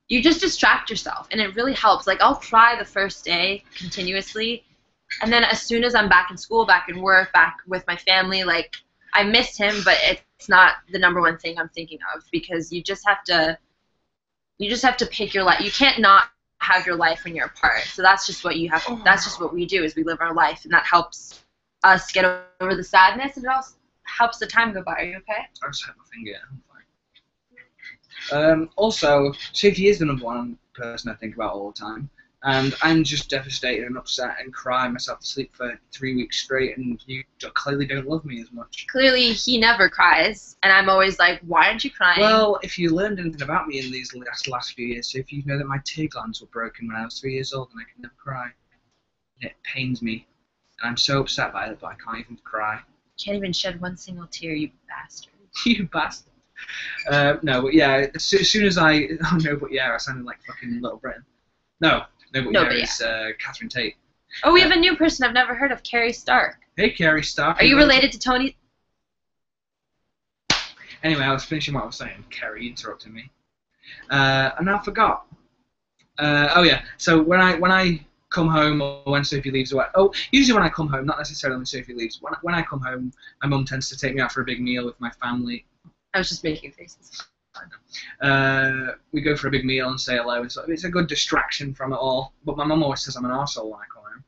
you just distract yourself, and it really helps. I'll cry the first day continuously, and then as soon as I'm back in school, back in work, back with my family, I miss him, but it's not the #1 thing I'm thinking of, because you just have to pick your life. You can't not have your life when you're apart. So that's just what you have. That's just what we do, is we live our life, and that helps us get over the sadness, and it also helps the time go by. Are you okay? I just hit my finger. I'm fine. Also, Sophie is the #1 person I think about all the time. And I'm just devastated and upset and crying myself to sleep for 3 weeks straight, and you clearly don't love me as much. Clearly, he never cries, and I'm always like, why aren't you crying? Well, if you learned anything about me in these last few years, so if you know that my tear glands were broken when I was 3 years old and I could never cry, and it pains me, and I'm so upset by it, but I can't even cry. You can't even shed one single tear, you bastard. You bastard. No, but yeah, as soon as I... Oh, no, but yeah, I sounded like fucking Little Britain. No, but yeah, it's Catherine Tate. Oh, we have a new person I've never heard of, Carrie Stark. Hey, Carrie Stark. Are you related to Tony? Anyway, I was finishing what I was saying. Carrie interrupted me. And I forgot. Oh, yeah. So when I come home, or when Sophie leaves away... Oh, usually when I come home, not necessarily when Sophie leaves. When I come home, my mum tends to take me out for a big meal with my family. I was just making faces. We go for a big meal and say hello. It's a good distraction from it all. But my mum always says I'm an arsehole when I come home.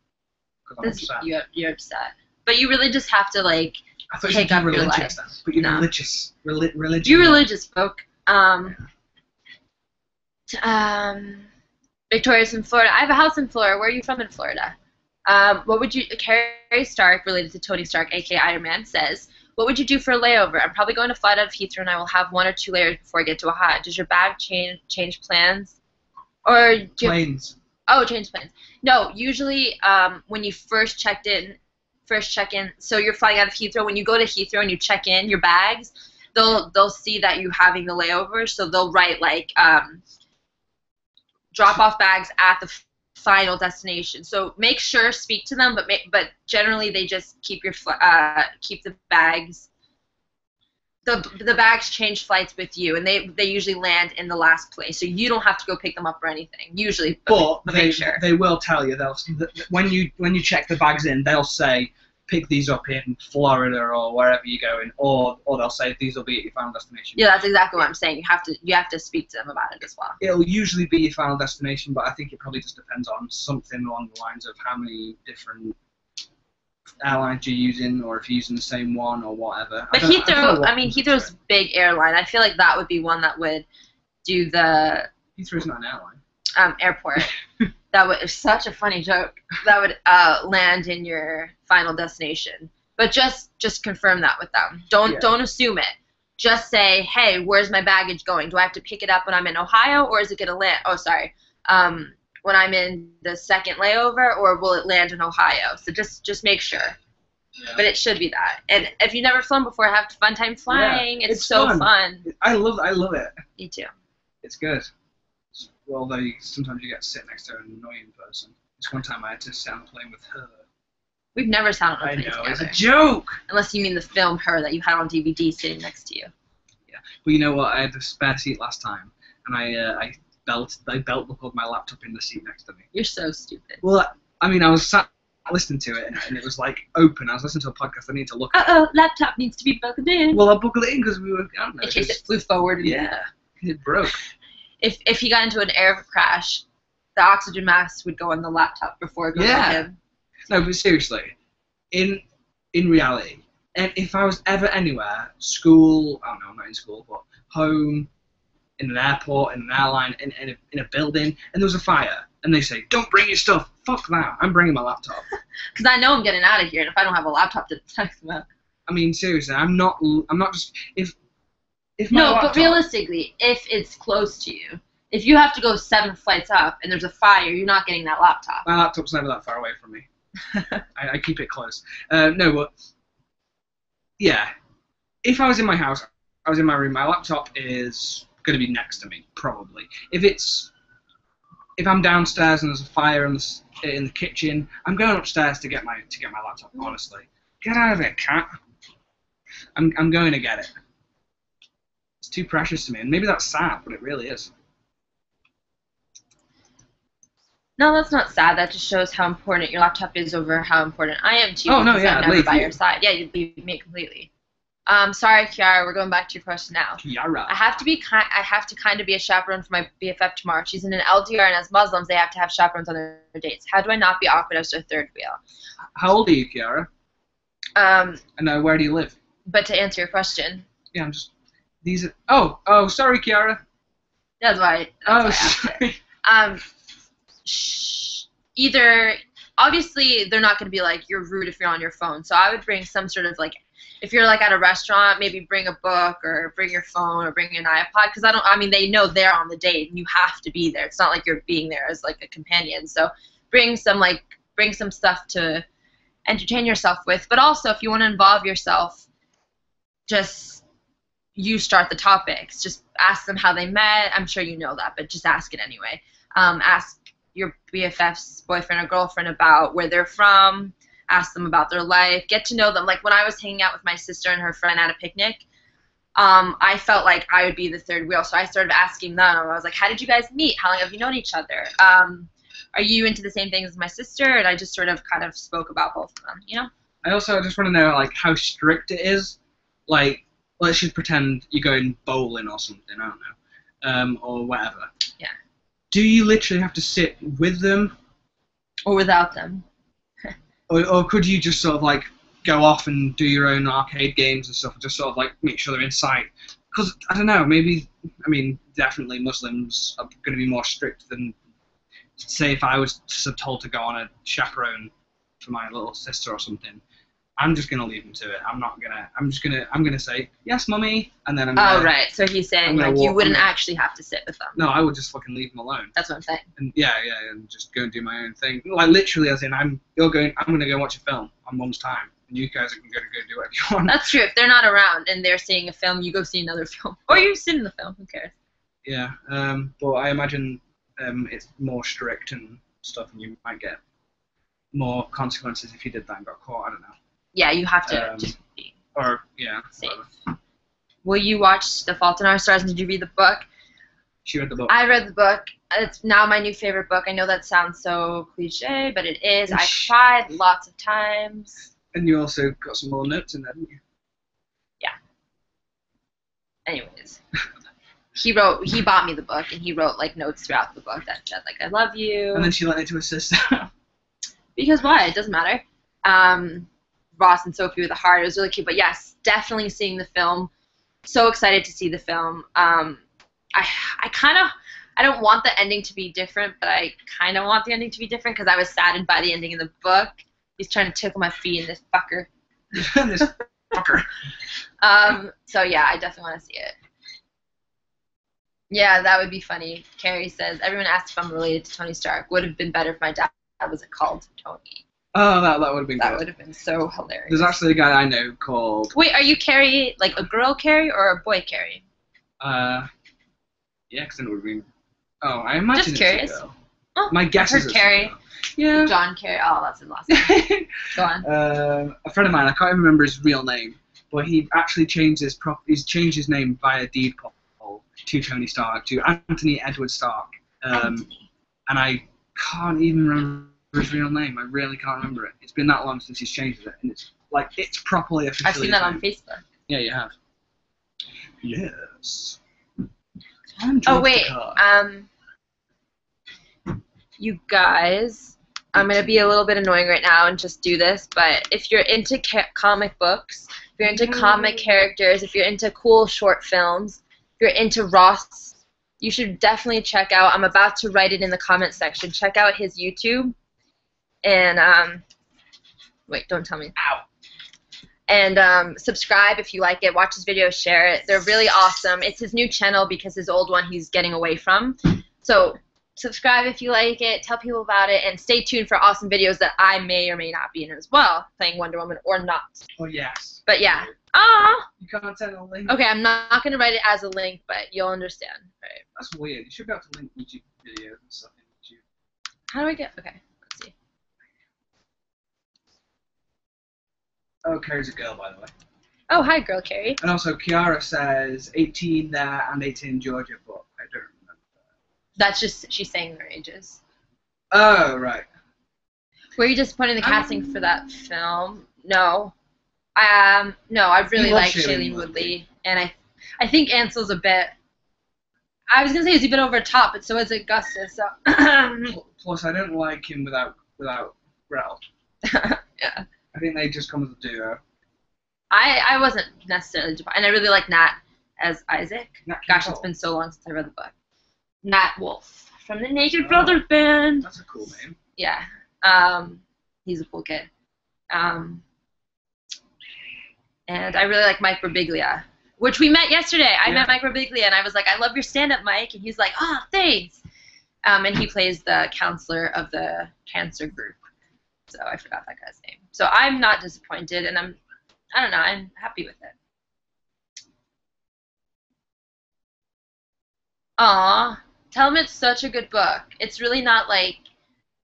Because I'm upset. You're upset. But you really just have to like I thought you take said up you're your religious life. then. But you're No. religious. You religious folk. Victoria's in Florida. I have a house in Florida. Where are you from in Florida? What would you? Carrie Stark, related to Tony Stark, aka Iron Man, says, "What would you do for a layover? I'm probably going to fly out of Heathrow, and I will have 1 or 2 layers before I get to Ohio. Does your bag change plans, or do you Planes. Oh, change plans. No, usually when you first check in, so you're flying out of Heathrow. When you go to Heathrow and you check in your bags, they'll see that you having the layover, so they'll write like drop off bags at the final destination. So make sure speak to them, but generally they just keep keep the bags. The bags change flights with you, and they usually land in the last place, so you don't have to go pick them up or anything. Usually, but they make sure. they will tell you. When you check the bags in, they'll say pick these up in Florida or wherever you're going, or they'll say these will be at your final destination. Yeah, that's exactly what I'm saying. You have to speak to them about it as well. It'll usually be your final destination, but I think it probably just depends on something along the lines of how many different airlines you're using, or if you're using the same one or whatever. But Heathrow's a big airline. I feel like that would be one that would do the Heathrow's not an airline. Airport. That would such a funny joke. That would land in your final destination. But just confirm that with them. Don't assume it. Just say, hey, where's my baggage going? Do I have to pick it up when I'm in Ohio, or is it gonna land? Oh, sorry. When I'm in the second layover, or will it land in Ohio? So just make sure. Yeah. But it should be that. And if you've never flown before, have a fun time flying. Yeah, it's so fun. I love it. Me too. It's good. Well, although sometimes you get to sit next to an annoying person. This one time I had to sit on a plane with her. We've never sat on a plane together. I know, it's a joke! Unless you mean the film Her that you had on DVD sitting next to you. Yeah. But you know what? I had a spare seat last time, and I belt buckled my laptop in the seat next to me. You're so stupid. Well, I mean, I was sat listening to it, and it was like open. I was listening to a podcast. I need to look. Laptop needs to be buckled in. Well, I buckled it in because we were. I don't know. In case it flew forward. Yeah, it broke. If he got into an air crash, the oxygen mask would go on the laptop before it goes on him. No, but seriously, in reality, and if I was ever anywhere, school, I don't know, I'm not in school, but home, in an airport, in an airline, in a building, and there was a fire, and they say, don't bring your stuff. Fuck that. I'm bringing my laptop. Because I know I'm getting out of here, and if I don't have a laptop to text about. I mean, seriously, I'm not just if no, laptop, but realistically, if it's close to you, if you have to go 7 flights up and there's a fire, you're not getting that laptop. My laptop's never that far away from me. I keep it close. No, but yeah, if I was in my house, I was in my room, my laptop is going to be next to me, probably. If I'm downstairs and there's a fire in the kitchen, I'm going upstairs to get my laptop. Honestly, get out of it, cat. I'm going to get it. It's too precious to me, and maybe that's sad, but it really is. No, that's not sad. That just shows how important your laptop is over how important I am to you. Oh no, yeah, I'm never by your side. Yeah, you'd leave me completely. Sorry, Kiara. We're going back to your question now. Kiara. I have to kind of be a chaperone for my BFF tomorrow. She's in an LDR, and as Muslims, they have to have chaperones on their dates. How do I not be awkward as their third wheel? How old are you, Kiara? And where do you live? But to answer your question. Yeah, I'm just. These are. Oh, sorry, Kiara. That's why. Sorry. Either obviously they're not going to be like you're rude if you're on your phone, so I would bring some sort of like, if you're like at a restaurant, maybe bring a book or bring your phone or bring an iPod, because they know they're on the date and you have to be there. It's not like you're being there as like a companion. So bring some stuff to entertain yourself with, but also if you want to involve yourself, just you start the topics. Just ask them how they met. I'm sure you know that, but just ask it anyway. Ask your BFF's boyfriend or girlfriend about where they're from. Ask them about their life. Get to know them. Like when I was hanging out with my sister and her friend at a picnic, I felt like I would be the third wheel. So I started asking them. I was like, how did you guys meet? How long have you known each other? Are you into the same things as my sister? And I just sort of kind of spoke about both of them, you know? I also just want to know like how strict it is. Like, let's just pretend you're going bowling or something, I don't know, or whatever. Yeah. Do you literally have to sit with them? Or without them? or could you just sort of like go off and do your own arcade games and stuff, just sort of like make sure they're in sight. Because I don't know, maybe definitely Muslims are going to be more strict than, say, if I was told to go on a chaperone for my little sister or something. I'm just gonna leave them to it. I'm gonna say yes, mummy, and then I'm gonna. Oh right, so he's saying like you wouldn't actually have to sit with them. No, I would just fucking leave them alone. That's what I'm saying. And yeah, and just go and do my own thing. Like literally, as in I'm gonna go watch a film on mum's time, and you guys can go do whatever you want. That's true. If they're not around and they're seeing a film, you go see another film, or you sit in the film. Who cares? Yeah, but I imagine it's more strict and stuff, and you might get more consequences if you did that and got caught. I don't know. Yeah, you have to just be safe. Whatever. Will you watch The Fault in Our Stars, and did you read the book? She read the book. I read the book. It's now my new favorite book. I know that sounds so cliche, but it is. I cried lots of times. And you also got some more notes in there, didn't you? Yeah. Anyways. He bought me the book, and he wrote like notes throughout the book that said like I love you. And then she lent it to her sister. Because why? It doesn't matter. Ross and Sophie with a heart. It was really cute. But yes, definitely seeing the film. So excited to see the film. I don't want the ending to be different, but I kind of want the ending to be different because I was saddened by the ending in the book. He's trying to tickle my feet in this fucker. This fucker. So yeah, I definitely want to see it. Yeah, that would be funny. Carrie says, everyone asked if I'm related to Tony Stark. Would have been better if my dad was called Tony. Oh, that would have been good. That would have been so hilarious. There's actually a guy I know called... Wait, are you Carrie, like a girl Carrie or a boy Carrie? Yeah, because then it would have been... Oh, I imagine just curious. It's a girl. Oh, my guess is Carrie. Yeah. John Carrie. Oh, that's his last name. Go on. A friend of mine, I can't even remember his real name, but he actually changed his name via deed poll to Tony Stark, to Anthony Edward Stark. Anthony. And I can't even remember his real name. I really can't remember it. It's been that long since he's changed it, and it's properly officially. I've seen that on Facebook. Yeah, you have. Yes. Oh wait, you guys, I'm gonna be a little bit annoying right now and just do this, but if you're into comic books, if you're into comic characters, if you're into cool short films, if you're into Ross, you should definitely check out. I'm about to write it in the comment section. Check out his YouTube, and wait, don't tell me. Ow. And subscribe if you like it. Watch his videos, share it. They're really awesome. It's his new channel because his old one he's getting away from. So subscribe if you like it. Tell people about it. And stay tuned for awesome videos that I may or may not be in as well, playing Wonder Woman or not. Oh, yes. But yeah. Ah. You can't send a link. Okay, I'm not going to write it as a link, but you'll understand. Right. That's weird. You should be able to link YouTube videos and stuff in YouTube. How do I get... Okay, let's see. Oh, Carrie's a girl, by the way. Oh, hi, girl Carrie. And also, Kiara says 18 there and 18 in Georgia, but I don't remember that. That's just she's saying their ages. Oh, right. Were you disappointed in the casting for that film? No. No, I really like Shailene Woodley, and I think Ansel's a bit... I was going to say he's a bit over top, but so is Augustus, so... Plus, I don't like him without Rel. Yeah. I think they just come as a duo. I wasn't necessarily... And I really like Nat as Isaac. Nat Gosh, it's been so long since I read the book. Nat Wolff from the Naked Brothers Band. That's a cool name. Yeah. He's a cool kid. And I really like Mike Birbiglia, which we met yesterday. I met Mike Birbiglia, and I was like, I love your stand-up, Mike. And he's like, oh, thanks. And he plays the counselor of the cancer group. So I forgot that guy's name. So I'm not disappointed, and I don't know, I'm happy with it. Aw, tell him it's such a good book. It's really not like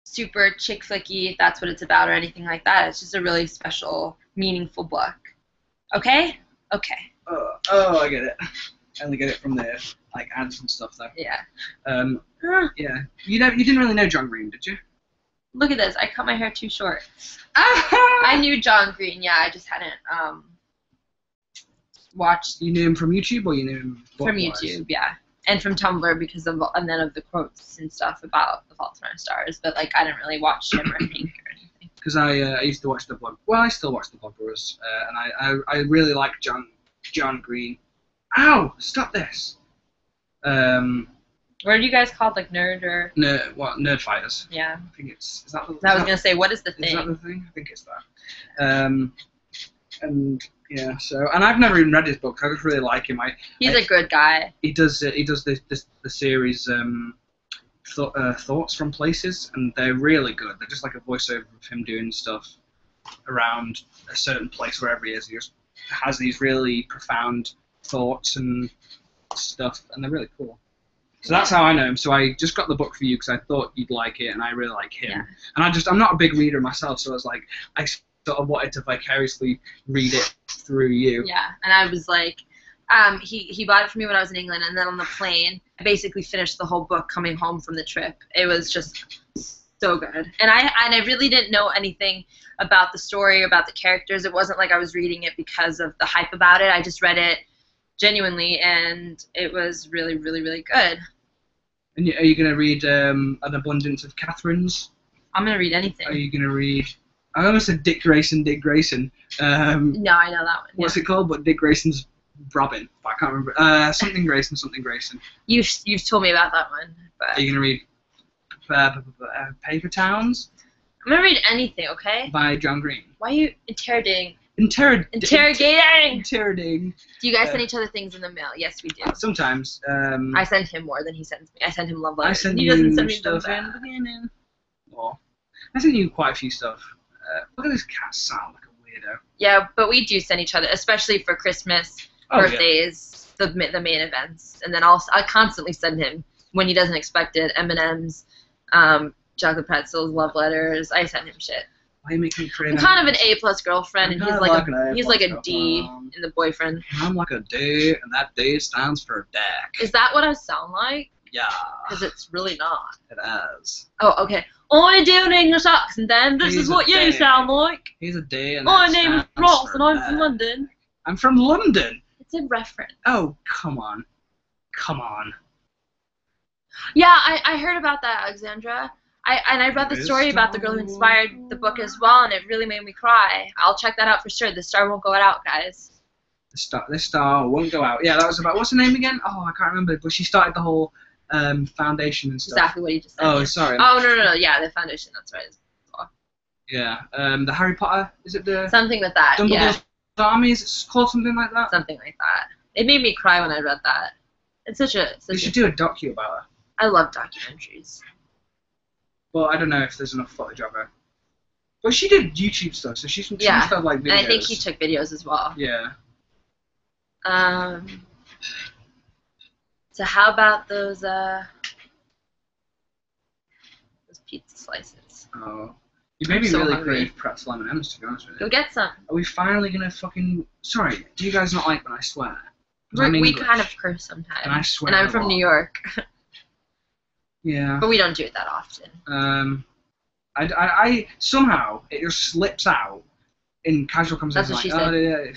super chick flicky, if that's what it's about, or anything like that. It's just a really special, meaningful book. Okay? Okay. Oh, I get it. I only get it from the ads and stuff though. Yeah. Yeah. You didn't really know John Green, did you? Look at this. I cut my hair too short. I knew John Green. Yeah, I just hadn't watched. You knew him from YouTube, or you knew him from YouTube? Yeah, and from Tumblr because of the quotes and stuff about The Fault in Our Stars. But I didn't really watch him or think or anything. because I used to watch the blog. Well, I still watch the Vlogbrothers, and I really like John Green. Ow! Stop this. What are you guys called, like nerd or? Nerd Fighters. Yeah. I think it's. Is that the? I was gonna say, what is the thing? Is that the thing? I think it's that. And yeah, so and I've never even read his books. I just really like him. He's a good guy. He does the series Thoughts from Places, and they're really good. They're just like a voiceover of him doing stuff around a certain place wherever he is. He just has these really profound thoughts and stuff, and they're really cool. So that's how I know him. So I just got the book for you because I thought you'd like it, and I really like him. Yeah. And I'm not a big reader myself, so I was like, I sort of wanted to vicariously read it through you. Yeah, and I was like, he bought it for me when I was in England, and then on the plane, I basically finished the whole book coming home from the trip. It was just so good, and I really didn't know anything about the story, about the characters. It wasn't like I was reading it because of the hype about it. I just read it genuinely, and it was really, really, really good. And are you going to read An Abundance of Catherines? I'm going to read anything. Are you going to read... I almost said Dick Grayson. No, I know that one. What's it called? But Dick Grayson's Robin. I can't remember. Something Grayson. You've told me about that one. But are you going to read Paper Towns? I'm going to read anything, okay? By John Green. Why are you interrogating? Interrogating. Do you guys send each other things in the mail? Yes, we do. Sometimes. I send him more than he sends me. I send him love letters. I send he you doesn't send me stuff them in the back. beginning. Well, I send you quite a few stuff. Look at this cat sound like a weirdo. Yeah, but we do send each other, especially for Christmas, birthdays, the main events, and then I constantly send him when he doesn't expect it. M&Ms, chocolate pretzels, love letters. I send him shit. Why are you making me create? I'm kind of an A+ girlfriend, and he's like a D in the boyfriend. I'm like a D, and that D stands for dick. Is that what I sound like? Yeah. Because it's really not. It is. Oh, okay. I do an English accent, then. This is what you sound like. He's a D, and my name is Ross, and I'm from London. I'm from London. It's a reference. Oh, come on. Yeah, I heard about that, Alexandra. I read the story about the girl who inspired the book as well, and it really made me cry. I'll check that out for sure. The star won't go out, guys. This star won't go out. Yeah, that was about, what's her name again? Oh, I can't remember. But she started the whole foundation and stuff. Exactly what you just said. Oh, sorry. Oh, no. Yeah, the foundation. That's right. Yeah. The Harry Potter. Is it the something with that? Dumbledore's Army? Is it called something like that? Something like that. It made me cry when I read that. It's such a. We should do a docu about her. I love documentaries. Well, I don't know if there's enough footage of her. But she did YouTube stuff, so she must have like videos. And I think he took videos as well. Yeah. So how about those pizza slices? Oh. You made me really crave pretzel M&Ms, to be honest with you. Go get some. Are we finally gonna fucking... Sorry, do you guys not like when I swear? We kind of curse sometimes. And I swear and I'm from New York. Yeah. But we don't do it that often. I somehow, it just slips out in casual conversation. That's what like, she said. Oh, yeah.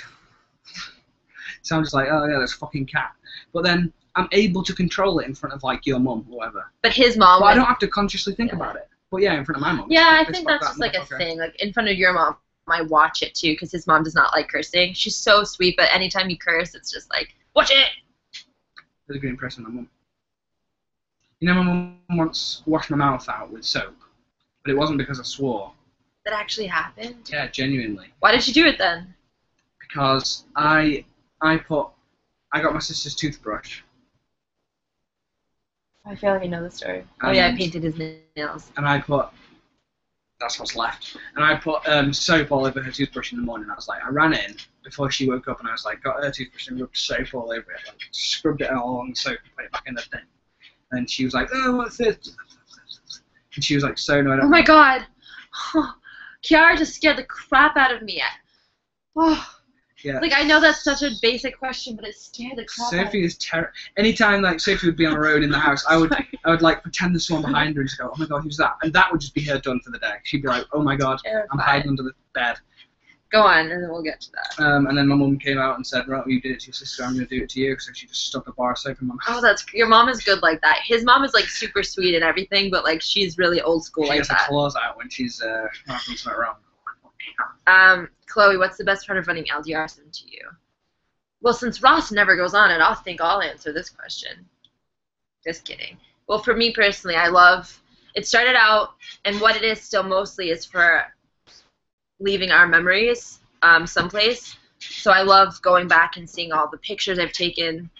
So I'm just like, oh yeah, there's a fucking cat. But then I'm able to control it in front of like your mum or whatever. But his mom. Well, I don't have to consciously think about it. But yeah, in front of my mum. Yeah, I think that's just like a thing. Like in front of your mom, I watch it too because his mom does not like cursing. She's so sweet, but anytime you curse, it's just like, watch it. Really good impression on my mum. You know, my mum once washed my mouth out with soap, but it wasn't because I swore. That actually happened? Yeah, genuinely. Why did she do it then? Because I got my sister's toothbrush. I feel like I know the story. Oh yeah, I painted his nails. And I put, that's what's left. And I put soap all over her toothbrush in the morning. I was like, I ran in before she woke up, and I was like, got her toothbrush and rubbed soap all over it, like scrubbed it all on the soap and put it back in the thing. And she was like, oh, what's this? And she was like, so annoyed. Oh my god. Kiara just scared the crap out of me. Oh. Yeah. Like, I know that's such a basic question, but it scared the crap out of me. Sophie is terrible. Anytime, like, Sophie would be on the road in the house, I would like, pretend there's someone behind her and just go, oh my god, who's that? And that would just be her done for the day. She'd be like, oh my god, I'm hiding under the bed. Go on, and then we'll get to that. And then my mum came out and said, right, well, you did it to your sister, I'm going to do it to you. So she just stuck a bar of soap in my mouth. Oh, your mom is good like that. His mom is like super sweet and everything, but like she's really old school like that. She gets her claws out when she's doing something wrong. Chloe, what's the best part of running LDR Sim to you? Well, since Ross never goes on it, I think I'll answer this question. Just kidding. Well, for me personally, it started out, and what it is still mostly is for leaving our memories someplace. So I love going back and seeing all the pictures I've taken,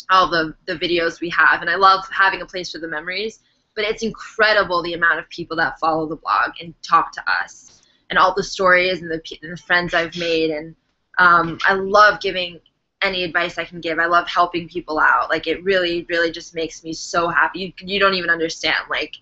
all the videos we have, and I love having a place for the memories. But it's incredible the amount of people that follow the blog and talk to us, and all the stories and the friends I've made, and I love giving any advice I can give. I love helping people out. Like, it really, really just makes me so happy. You don't even understand. Like,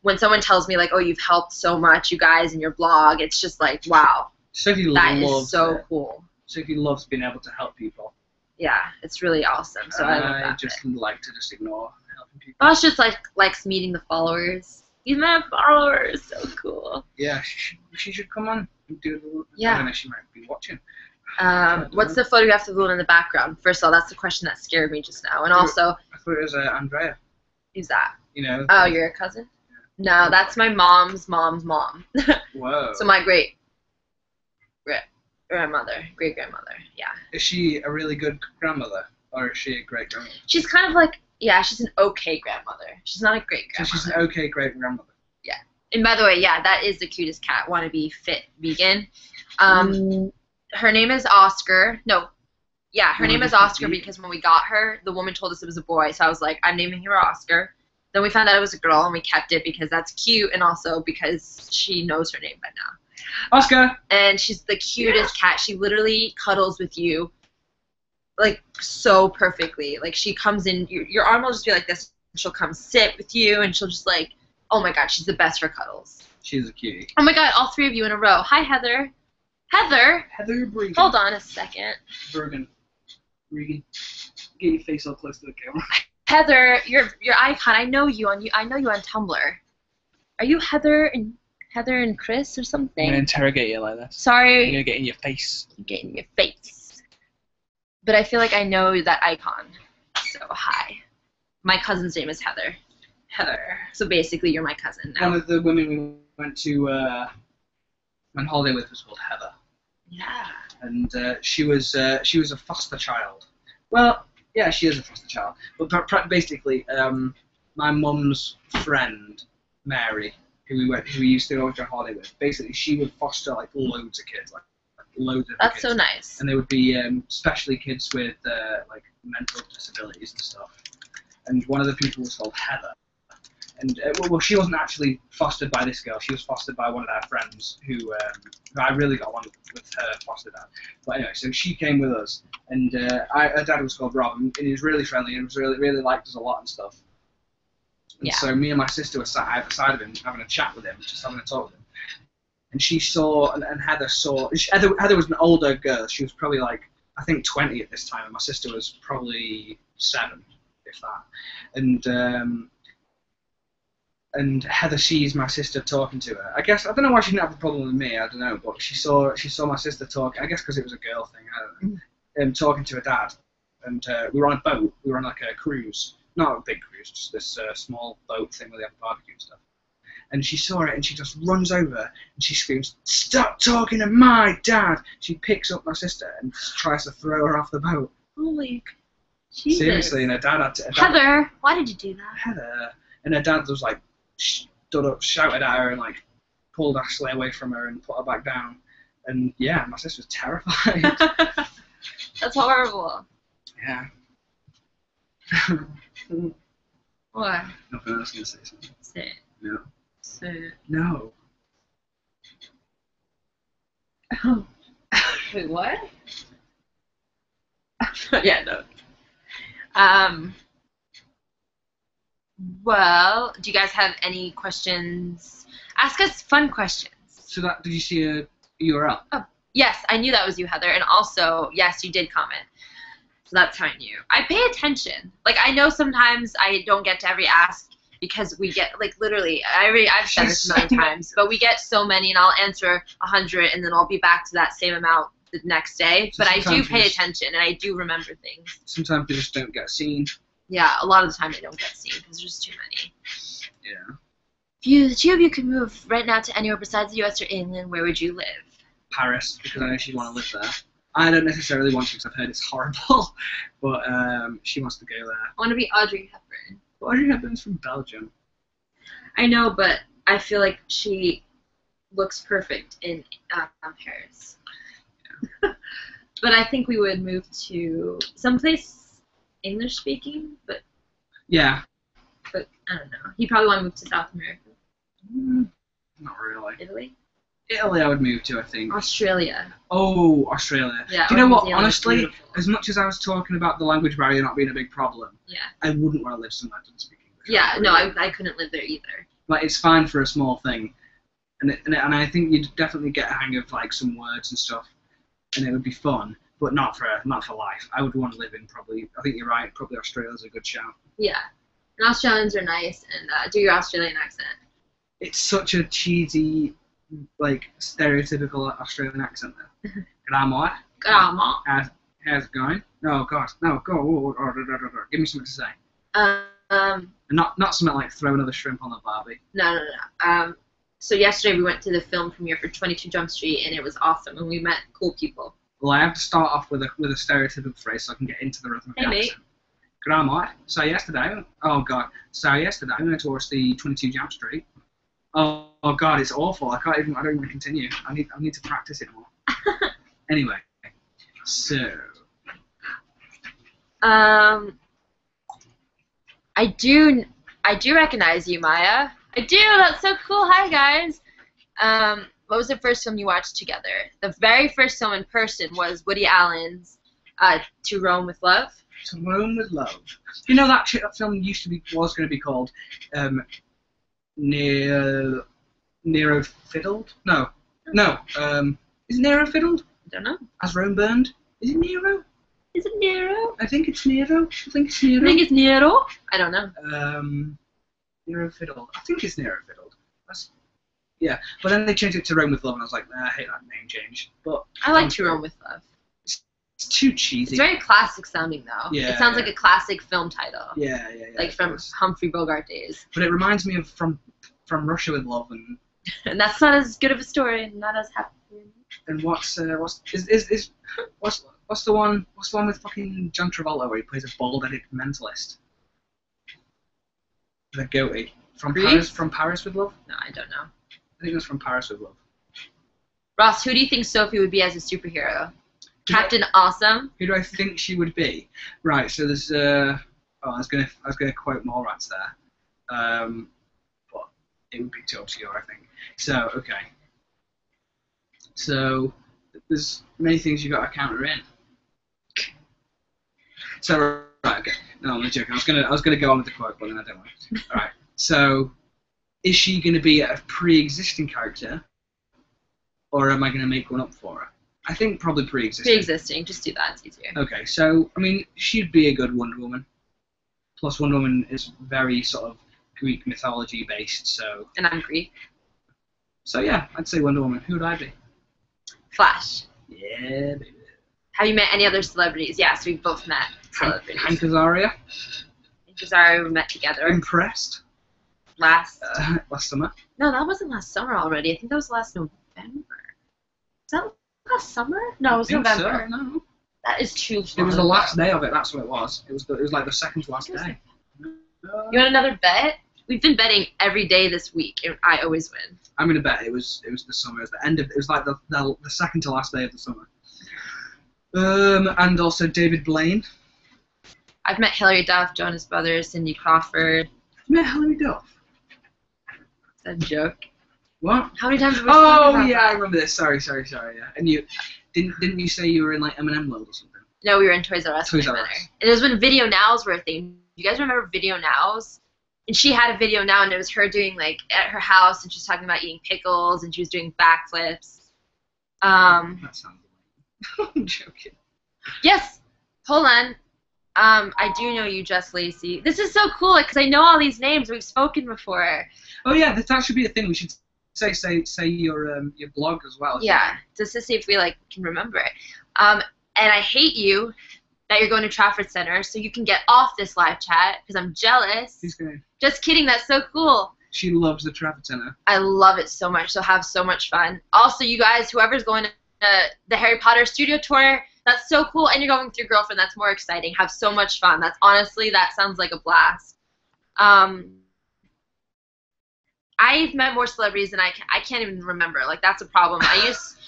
when someone tells me, like, oh, you've helped so much, you guys, in your blog, it's just like, wow. Sophie that is so cool. Sophie loves being able to help people. Yeah, it's really awesome. So I just like to just ignore helping people. Ross just likes meeting the followers. He's my followers. So cool. Yeah, she should come on and do the. Yeah. I don't know, she might be watching. What's the photograph of the one in the background? First of all, that's the question that scared me just now. And also, I thought it was Andrea. Who's that? You know. Oh, you're a cousin? No, that's my mom's mom's mom. Whoa. So my great grandmother, yeah. Is she a really good grandmother, or is she a great grandmother? She's kind of like, yeah, she's an okay grandmother. She's not a great grandmother. So she's an okay great grandmother. Yeah. And by the way, yeah, that is the cutest cat. Want to be fit vegan. Her name is Oscar. No. Yeah, her name is Oscar because when we got her, the woman told us it was a boy. So I was like, I'm naming her Oscar. Then we found out it was a girl, and we kept it because that's cute, and also because she knows her name by now. Oscar! And she's the cutest cat. She literally cuddles with you, like, so perfectly. Like, she comes in, your arm will just be like this, and she'll come sit with you, and she'll just, like, oh my god, she's the best for cuddles. She's a cutie. Oh my god, all three of you in a row. Hi, Heather. Heather Bregan. Hold on a second. Bregan. Get your face all close to the camera. Heather, your icon. I know you on Tumblr. Are you Heather and Chris or something? I'm gonna interrogate you like that. Sorry. I'm gonna get in your face. Get in your face. But I feel like I know that icon. So hi. My cousin's name is Heather. Heather. So basically, you're my cousin now. One of the women we went to on holiday with was called Heather. Yeah. And she was a foster child. Well, yeah, she is a foster child. But basically, my mum's friend, Mary, who we used to go on holiday with, basically she would foster like loads of kids, like loads of That's kids. so nice. And they would be especially kids with like mental disabilities and stuff. And one of the people was called Heather. And well, she wasn't actually fostered by this girl. She was fostered by one of their friends who I really got on with her foster dad. But anyway, so she came with us, and her dad was called Rob, and he was really friendly and was really liked us a lot and stuff. And yeah. So me and my sister were sat either side of him, having a chat with him, just having a talk with him. And she saw, and Heather saw. Heather was an older girl. She was probably like, I think 20 at this time, and my sister was probably 7, if that. And Heather sees my sister talking to her. I guess I don't know why she didn't have a problem with me. I don't know, but she saw my sister talk. I guess because it was a girl thing. I don't know. Talking to her dad, and we were on a boat. We were on like a cruise, not a big cruise, just this small boat thing where they have barbecue and stuff. And she saw it, and she just runs over and she screams, "Stop talking to my dad!" She picks up my sister and tries to throw her off the boat. Holy Jesus! Seriously, and her dad had to. Heather, why did you do that? Heather, and her dad was like. Stood up, shouted at her, and like pulled Ashley away from her and put her back down. And yeah, my sister was terrified. That's horrible. Yeah. What? Nothing. I was gonna say something. Say it. No. Say it. No. Oh. Wait, what? Yeah, no. Well, do you guys have any questions? Ask us fun questions. So did you see a URL? Oh, yes, I knew that was you, Heather. And also, yes, you did comment. So that's how I knew. I pay attention. Like, I know sometimes I don't get to every ask. because we get, like, literally, I've said this a million She's so times, but we get so many, and I'll answer 100, and then I'll be back to that same amount the next day. So But I do sometimes pay you just- attention, and I do remember things. Sometimes they just don't get seen. Yeah, a lot of the time they don't get seen because there's just too many. Yeah. If the two of you could move right now to anywhere besides the U.S. or England, where would you live? Paris, because I know she'd want to live there. I don't necessarily want to because I've heard it's horrible, but she wants to go there. I want to be Audrey Hepburn. Audrey Hepburn's from Belgium. I know, but I feel like she looks perfect in Paris. Yeah. But I think we would move to someplace English-speaking, but Yeah. I don't know. You probably want to move to South America. Not really. Italy? Italy I would move to, I think. Australia. Oh, Australia. Yeah, Do you know or New what? Zealand is Honestly, beautiful. as much as I was talking about the language barrier not being a big problem, Yeah. I wouldn't want to live somewhere that doesn't speak English. Yeah, no, I couldn't live there either. Like, it's fine for a small thing. And I think you'd definitely get a hang of, like, some words and stuff, and it would be fun, but not for life. I would want to live in probably, I think you're right, probably Australia's a good shout. Yeah. And Australians are nice, and do your Australian accent. It's such a cheesy, like, stereotypical Australian accent, though. G'day, mate. Grandma. How's it going? No, God, no, go. Give me something to say. And not something like throw another shrimp on the barbie. No. So yesterday we went to the film premiere for 22 Jump Street, and it was awesome, and we met cool people. Well, I have to start off with a stereotypical phrase so I can get into the rhythm of the Hey, mate. accent. G'day, mate. So yesterday, we went to watch the 22 Jump Street. Oh God, it's awful. I don't even continue. I need to practice it more. Anyway, so. I do recognize you, Maya. I do. That's so cool. Hi, guys. What was the first film you watched together? The very first film in person was Woody Allen's To Rome with Love. To Rome with Love. You know that film was going to be called Nero Fiddled? No. Is it Nero Fiddled? I don't know. As Rome Burned? Is it Nero? Is it Nero? I think it's Nero. I think it's Nero. I don't know. Nero Fiddled. I think it's Nero Fiddled. Yeah, but then they changed it to Rome with Love, and I was like, nah, I hate that name change. But I like To Rome with Love. it's too cheesy. It's very classic sounding, though. Yeah, it sounds like a classic film title. Yeah. Like from Humphrey Bogart days. But it reminds me of From Russia with Love, And that's not as good of a story, and not as happy. and what's the one with fucking John Travolta where he plays a bald-headed mentalist? The goatee. From Paris with Love? No, I don't know. I think it was From Paris with Love. Ross, who do you think Sophie would be as a superhero? Captain Awesome? Who do I think she would be? Right, so there's I was gonna quote Mallrats there. But it would be too obscure, I think. So, okay. So there's many things you got to counter in. So right, okay. No, I'm joking. I was gonna go on with the quote, but then I don't want to. All right. So, is she gonna be a pre-existing character, or am I gonna make one up for her? I think probably pre-existing. Pre-existing. Just do that. It's easier. Okay. So, I mean, she'd be a good Wonder Woman. Plus, Wonder Woman is very sort of Greek mythology based. So. And I'm Greek. So yeah, I'd say Wonder Woman. Who would I be? Flash. Yeah, baby. Have you met any other celebrities? Yes, we've both met celebrities. Hank Azaria. Hank Azaria, we met together Impressed. last summer. No, that wasn't last summer already. I think that was last November. Is that last summer? No, it was November. So, no. That is too long. It was the last day of it. That's what it was. It was like the second to last day. You want another bet? We've been betting every day this week, and I always win. I'm gonna bet it was the summer. It was the end of. It was like the second to last day of the summer. And also David Blaine. I've met Hilary Duff, Jonas Brothers, Cindy Crawford. You met Hilary Duff. Is that a joke? What? How many times have we spoken about yeah, that? I remember this. Sorry, yeah. And you didn't you say you were in like M&M World or something? No, we were in Toys R Us. Toys R Us. And it was when Video Nows were a thing. You guys remember Video Nows? And she had a video now, and it was her doing, like, at her house, and she was talking about eating pickles, and she was doing backflips. That sounds lame. I'm joking. Yes! Hold on. I do know you, Just Lacey. This is so cool, because I know all these names. We've spoken before. Oh yeah, that should be a thing. We should say your blog as well. Yeah, just to see if we can remember it. And I hate you that you're going to Trafford Center, so you can get off this live chat because I'm jealous. He's going. Just kidding. That's so cool. She loves the Trafford Center. I love it so much. So have so much fun. Also, you guys, whoever's going to the Harry Potter studio tour, that's so cool. And you're going with your girlfriend. That's more exciting. Have so much fun. That sounds like a blast. I've met more celebrities than I can't even remember. That's a problem.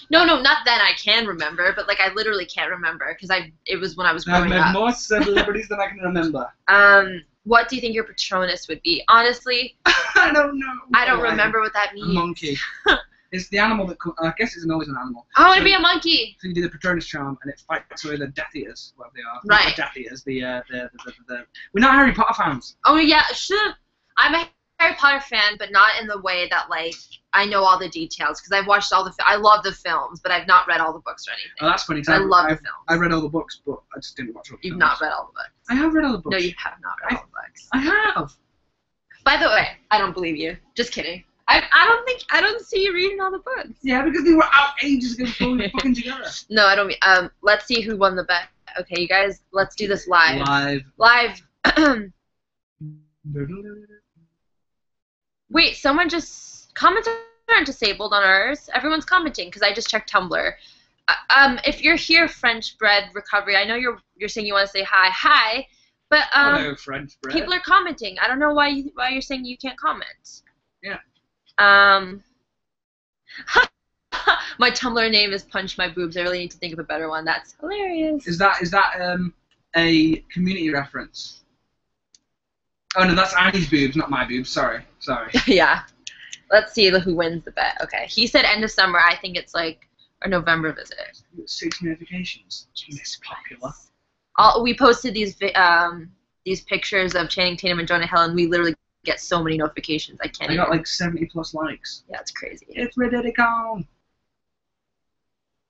No, not then I can remember, but I literally can't remember because it was when I was growing up. I've met more celebrities than I can remember. What do you think your Patronus would be? Honestly, I don't know. I don't remember what that means. A monkey. It's the animal that I guess it's always an animal. I want to be a monkey. So you do the Patronus charm, and it fights away the Death Eaters, whatever they are. Right. Not the Death Eaters. We're not Harry Potter fans. Oh yeah, I'm a Harry Potter fan, but not in the way that I know all the details because I've watched all I love the films, but I've not read all the books or anything. Oh, that's funny. I love the films. I read all the books, but I just didn't watch all the films. You've not read all the books. I have read all the books. No, you have not read all the books. I have. By the way, I don't believe you. Just kidding. I don't see you reading all the books. Yeah, because they were out ages ago before we were fucking together. No, I don't mean. Let's see who won the bet. Okay, you guys, let's do this live. Live. Wait, someone just comments aren't disabled on ours. Everyone's commenting because I just checked Tumblr. If you're here, French Bread Recovery, I know you're saying you want to say hi, but hello, French Bread. People are commenting. I don't know why you're saying you can't comment. Yeah. My Tumblr name is Punch My Boobs. I really need to think of a better one. That's hilarious. Is that a community reference? Oh no, that's Annie's boobs, not my boobs. Sorry. Yeah. Let's see who wins the bet. Okay. He said end of summer. I think it's a November visit. 6 notifications. It's popular. We posted these pictures of Channing Tatum and Jonah Hill, and we literally get so many notifications. I can't. I got 70+ likes. Yeah, it's crazy. It's ridiculous.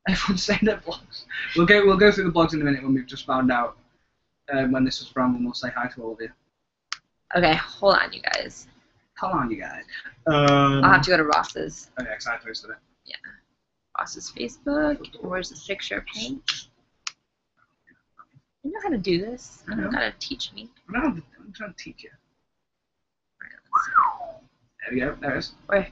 Everyone's saying their blogs. We'll go through the blogs in a minute when we've just found out when this was from, and we'll say hi to all of you. Okay, hold on, you guys. Hold on, you guys. I'll have to go to Ross's. Okay, because I posted it. Yeah. Ross's Facebook. Where's this picture of Hank? You know how to do this. I know. You gotta teach me. I'm trying to teach you. There we go. There it is. Where?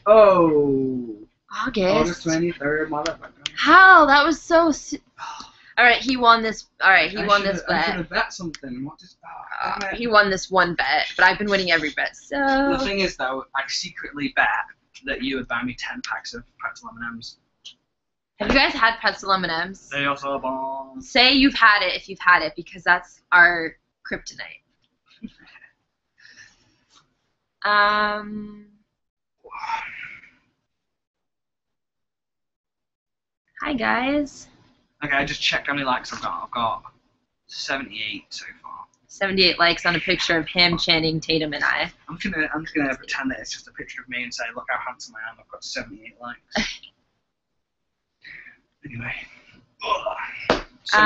Oh. August 23rd, motherfucker. How? That was so. All right, he won this. All right, he won this bet. I should have bet something. He won this one bet, but I've been winning every bet. So. The thing is, though, I secretly bet that you would buy me 10 packs of pretzel M&Ms. Have you guys had pretzel M&Ms? They are so bomb. Say you've had it if you've had it, because that's our kryptonite. Hi guys. Okay, I just checked how many likes I've got. I've got 78 so far. 78 likes on a picture of him, Channing Tatum, and I. I'm just gonna pretend that it's just a picture of me and say, look how handsome I am. I've got 78 likes. Anyway. So,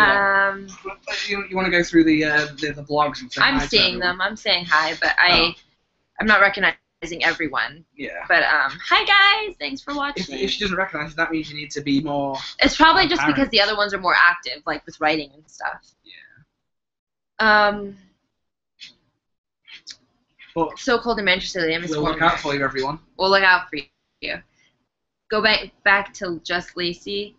you want to go through the blogs and say hi? I'm seeing them. I'm saying hi, but I'm not recognizing everyone. Yeah. But hi guys, thanks for watching. If she doesn't recognize you, that means you need to be more. It's probably just because the other ones are more active, like with writing and stuff. Yeah. But it's so cold in Manchester today. we'll look out for you, everyone. We'll look out for you. Go back to Just Lacey.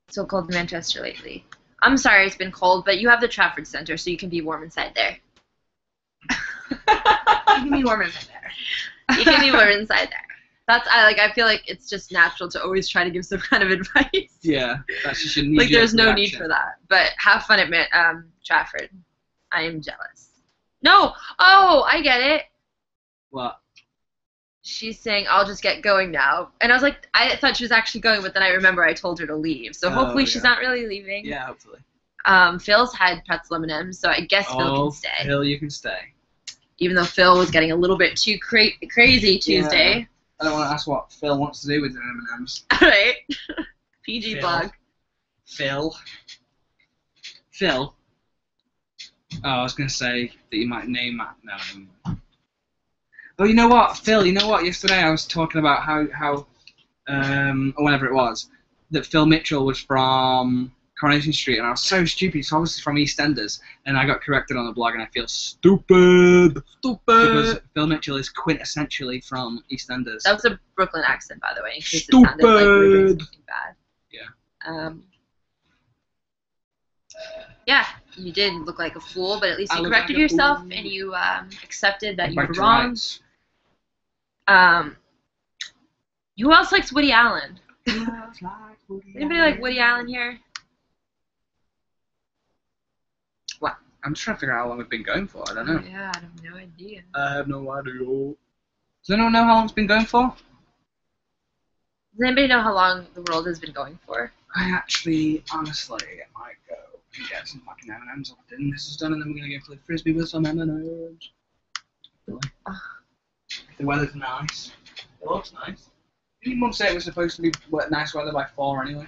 So cold in Manchester lately. I'm sorry it's been cold, but you have the Trafford Center, so you can be warm inside there. You can be warm inside there. You can be warm inside there. I feel like it's just natural to always try to give some kind of advice. Yeah, that's just your knee-jerk there's no reaction. need for that. But have fun at Trafford. I am jealous. No! Oh, I get it. What? She's saying, I'll just get going now. And I was like, I thought she was actually going, but then I remember I told her to leave. So hopefully she's not really leaving. Yeah, hopefully. Phil's had pretzel M&Ms, so I guess Phil can stay. Phil, you can stay. Even though Phil was getting a little bit too crazy Tuesday. Yeah. I don't want to ask what Phil wants to do with the M&Ms. Right. PG Phil. blog. Phil. Phil. Oh, I was going to say that you might name that. No, never mind. Oh, you know what, Phil? You know what? Yesterday I was talking about how or whenever it was, that Phil Mitchell was from Coronation Street, and I was so stupid. He's obviously from EastEnders, and I got corrected on the blog, and I feel stupid. Because Phil Mitchell is quintessentially from EastEnders. That was a Brooklyn accent, by the way, in case it sounded like we were doing something bad. Yeah. Yeah, you did look like a fool, but at least you look corrected like a yourself fool. and you accepted that you Back were to wrong. rights. Who else likes Woody Allen? Who else likes Woody Anybody Allen? like Woody Allen here? What? I'm just trying to figure out how long we've been going for. I don't know. Yeah, I have no idea. I have no idea. Does anyone know how long it's been going for? Does anybody know how long the world has been going for? I actually, honestly, might go and get some fucking M&Ms after this is done, and then we're gonna go play frisbee with some M&Ms. The weather's nice. It looks nice. Didn't Mum say it was supposed to be nice weather by 4 anyway?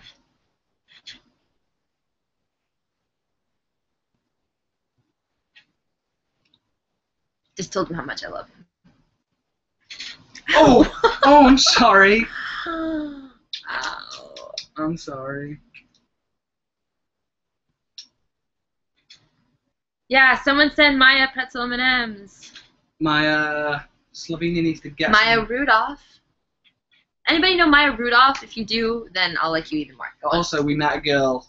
Just told him how much I love him. Oh! Oh, I'm sorry. Ow. I'm sorry. Yeah, someone send Maya pretzel M&Ms. My, Slovenia needs to get Maya some. Rudolph. Anybody know Maya Rudolph? If you do, then I'll like you even more. Go on. Also, we met a girl,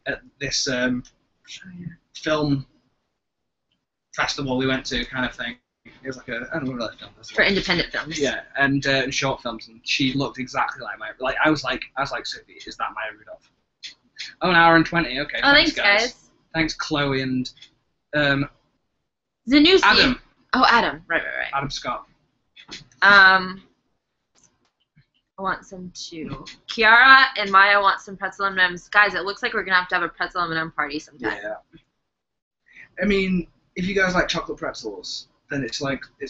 at this film festival we went to, kind of thing. It was like I don't know what film festival. For independent films. Yeah, and short films, and she looked exactly like Maya. Like I was like Sophie, is that Maya Rudolph? Oh, an hour and 20. Okay. Oh, thanks guys. Thanks, Chloe and Zanussi. Adam. Oh, Adam. Right. Adam Scott. I want some too. Kiara and Maya want some pretzel M&Ms. Guys, it looks like we're gonna have to have a pretzel M&M party sometime. Yeah. I mean, if you guys like chocolate pretzels, then it's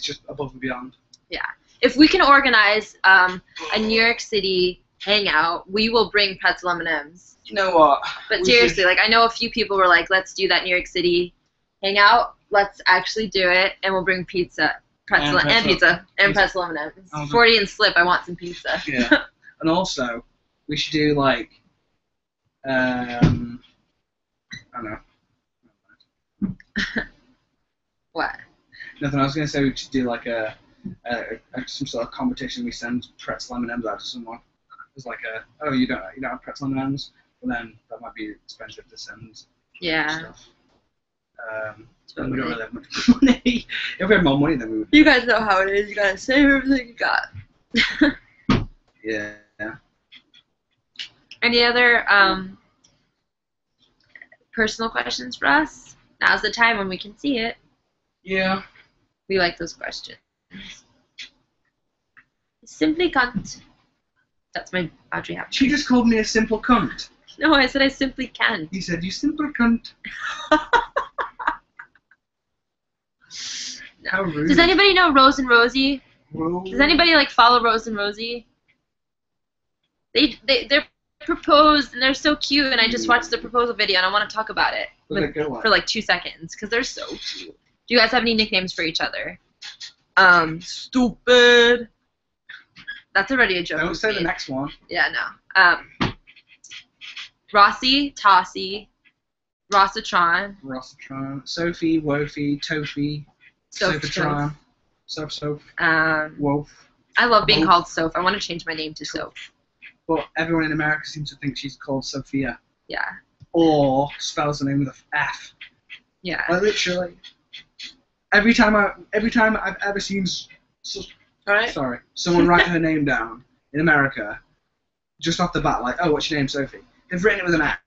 just above and beyond. Yeah. If we can organize a New York City hangout, we will bring pretzel M&Ms. You know what? But seriously, like I know a few people were like, let's do that New York City hangout. Let's actually do it, and we'll bring pizza, pretzel, and pizza, and pretzel M&Ms. 40 and slip. I want some pizza. Yeah. And also, we should do like, I don't know. What? Nothing. I was gonna say we should do like some sort of competition. We send pretzel M&Ms out to someone. It's like you don't have pretzel M&Ms, well then that might be expensive to send. Yeah. Stuff. And we don't really have much money. If we had more money, then we would. You guys know how it is. You gotta save everything you got. Yeah. Any other personal questions for us? Now's the time when we can see it. Yeah. We like those questions. Simply cunt. That's my Audrey Hepburn. She just called me a simple cunt. No, I said I simply can. He said, you simple cunt. No. How rude. Does anybody know Rose and Rosie? Whoa. Does anybody like follow Rose and Rosie? They're proposed and they're so cute, and I just watched the proposal video and I want to talk about it for like 2 seconds because they're so cute. Do you guys have any nicknames for each other? Stupid. That's already a joke. Don't say the next one. Yeah, no. Rossi, Tossie, Rossatron. Rossatron. Sophie, Wophie, Tophie, Sophatron. Soph. Wolf. I love being Wolf. called Soph. I want to change my name to Soph. But everyone in America seems to think she's called Sophia. Yeah. Or spells the name with a F. Yeah. Like literally. Every time I've ever seen someone write her name down in America, just off the bat, like, oh, what's your name, Sophie? They've written it with an F.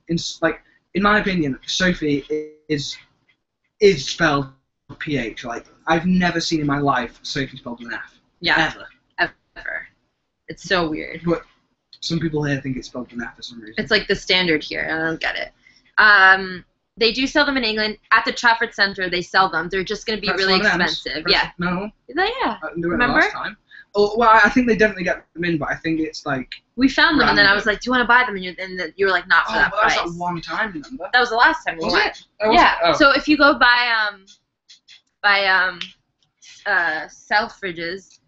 In my opinion, Sophie is spelled PH. Like, I've never seen in my life Sophie spelled with an F. Yeah. Ever. It's so weird. But some people here think it's spelled with an F for some reason. It's like the standard here. I don't get it. They do sell them in England. At the Trafford Centre, they sell them. They're just going to be really expensive. Yeah. No. Yeah. I didn't do it Remember? last time. Oh, well, I think they definitely get them in, but I think it's like... We found them, and then I random. was like, "Do you want to buy them?" And you were like, "Not for that but that price." was that one time, remember? That was the last time we Was went. it? Oh, was Yeah. it? Oh. So if you go by Selfridges,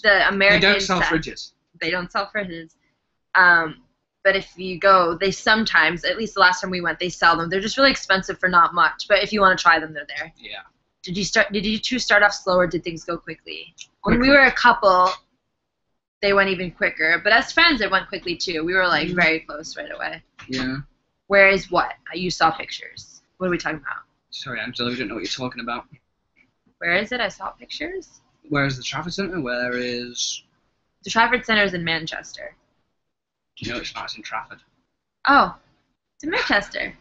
the American They don't sell set- fridges. They don't sell fridges. But if you go, they sometimes, at least the last time we went, they sell them. They're just really expensive for not much. But if you want to try them, they're there. Yeah. Did you two start off slow, or did things go quickly? When Quickly. we were a couple, they went even quicker. But as friends, it went quickly too. We were like very close right away. Yeah. Whereas what? You saw pictures. What are we talking about? Sorry, Angela, we don't know what you're talking about. Where is it? I saw pictures. Where is the Trafford Centre? Where is... The Trafford Centre is in Manchester. No, it's not. It's in Trafford. Oh, it's in Manchester.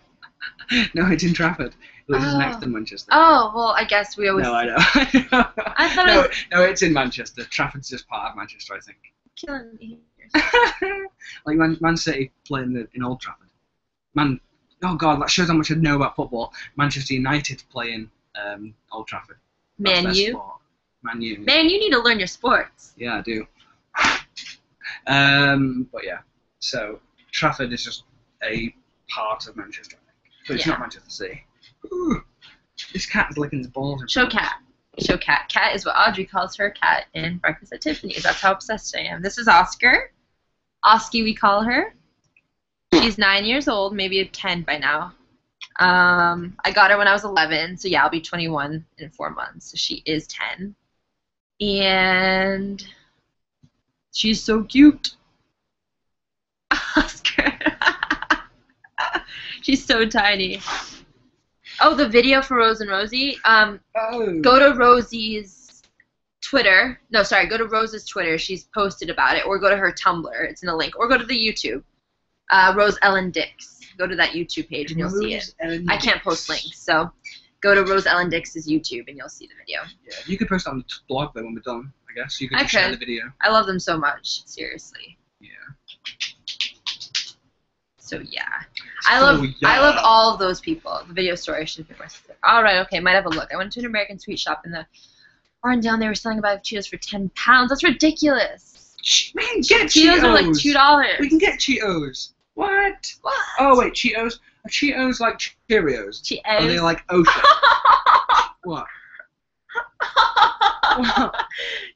No, it's in Trafford. Which is next Oh. to Manchester. Oh, well, I guess we always No, I know. I thought it no, was- no, it's in Manchester. Trafford's just part of Manchester, I think. killing me. Like Man City playing in Old Trafford. Oh God, that shows how much I know about football. Manchester United playing Old Trafford. That's Man their U. sport. Man U. Man, you need to learn your sports. Yeah, I do. But yeah, so Trafford is just a part of Manchester, I think. But it's Yeah. not Manchester City. Ooh, this cat's licking his balls. Show cat. Show cat. Cat is what Audrey calls her cat in Breakfast at Tiffany's. That's how obsessed I am. This is Oscar. Oski, we call her. She's 9 years old, maybe 10 by now. I got her when I was 11, so yeah, I'll be 21 in 4 months. So she is 10. And she's so cute. Oscar. She's so tiny. Oh, the video for Rose and Rosie. Go to Rosie's Twitter. No, sorry, go to Rose's Twitter. She's posted about it. Or go to her Tumblr. It's in a link. Or go to the YouTube. Rose Ellen Dix. Go to that YouTube page and you'll see it. I can't post links, so go to Rose Ellen Dix's YouTube and you'll see the video. Yeah, you could post it on the blog though when we're done, I guess. You could I just share could. the video. I love them so much. Seriously. Yeah. So yeah. I love all of those people. The video store should be more specific. All right, okay, might have a look. I went to an American sweet shop in the Arndale. They were selling a bag of Cheetos for £10. That's ridiculous. Man, get Cheetos are like $2. We can get Cheetos. What? What? Oh wait, Cheetos. Are Cheetos like Cheerios? Are they like OSHA? What?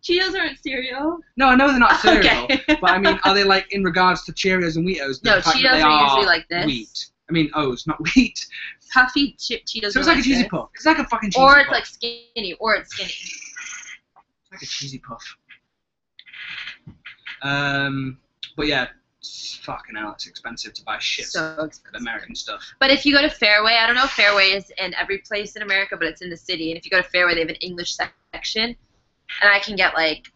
Cheetos aren't cereal. No, I know they're not cereal, Okay. but I mean, are they like in regards to Cheerios and Wheatos? No, the fact that Cheetos they are usually like this. Wheat. I mean, O's, not wheat. Puffy Cheetos. So are it's like a cheesy this. puff. It's like a fucking cheesy Or puff. it's like skinny. Or it's skinny. It's like a cheesy puff. But yeah, fucking hell, it's expensive to buy shit. So expensive. American stuff. But if you go to Fairway, I don't know if Fairway is in every place in America, but it's in the city. And if you go to Fairway, they have an English section. And I can get like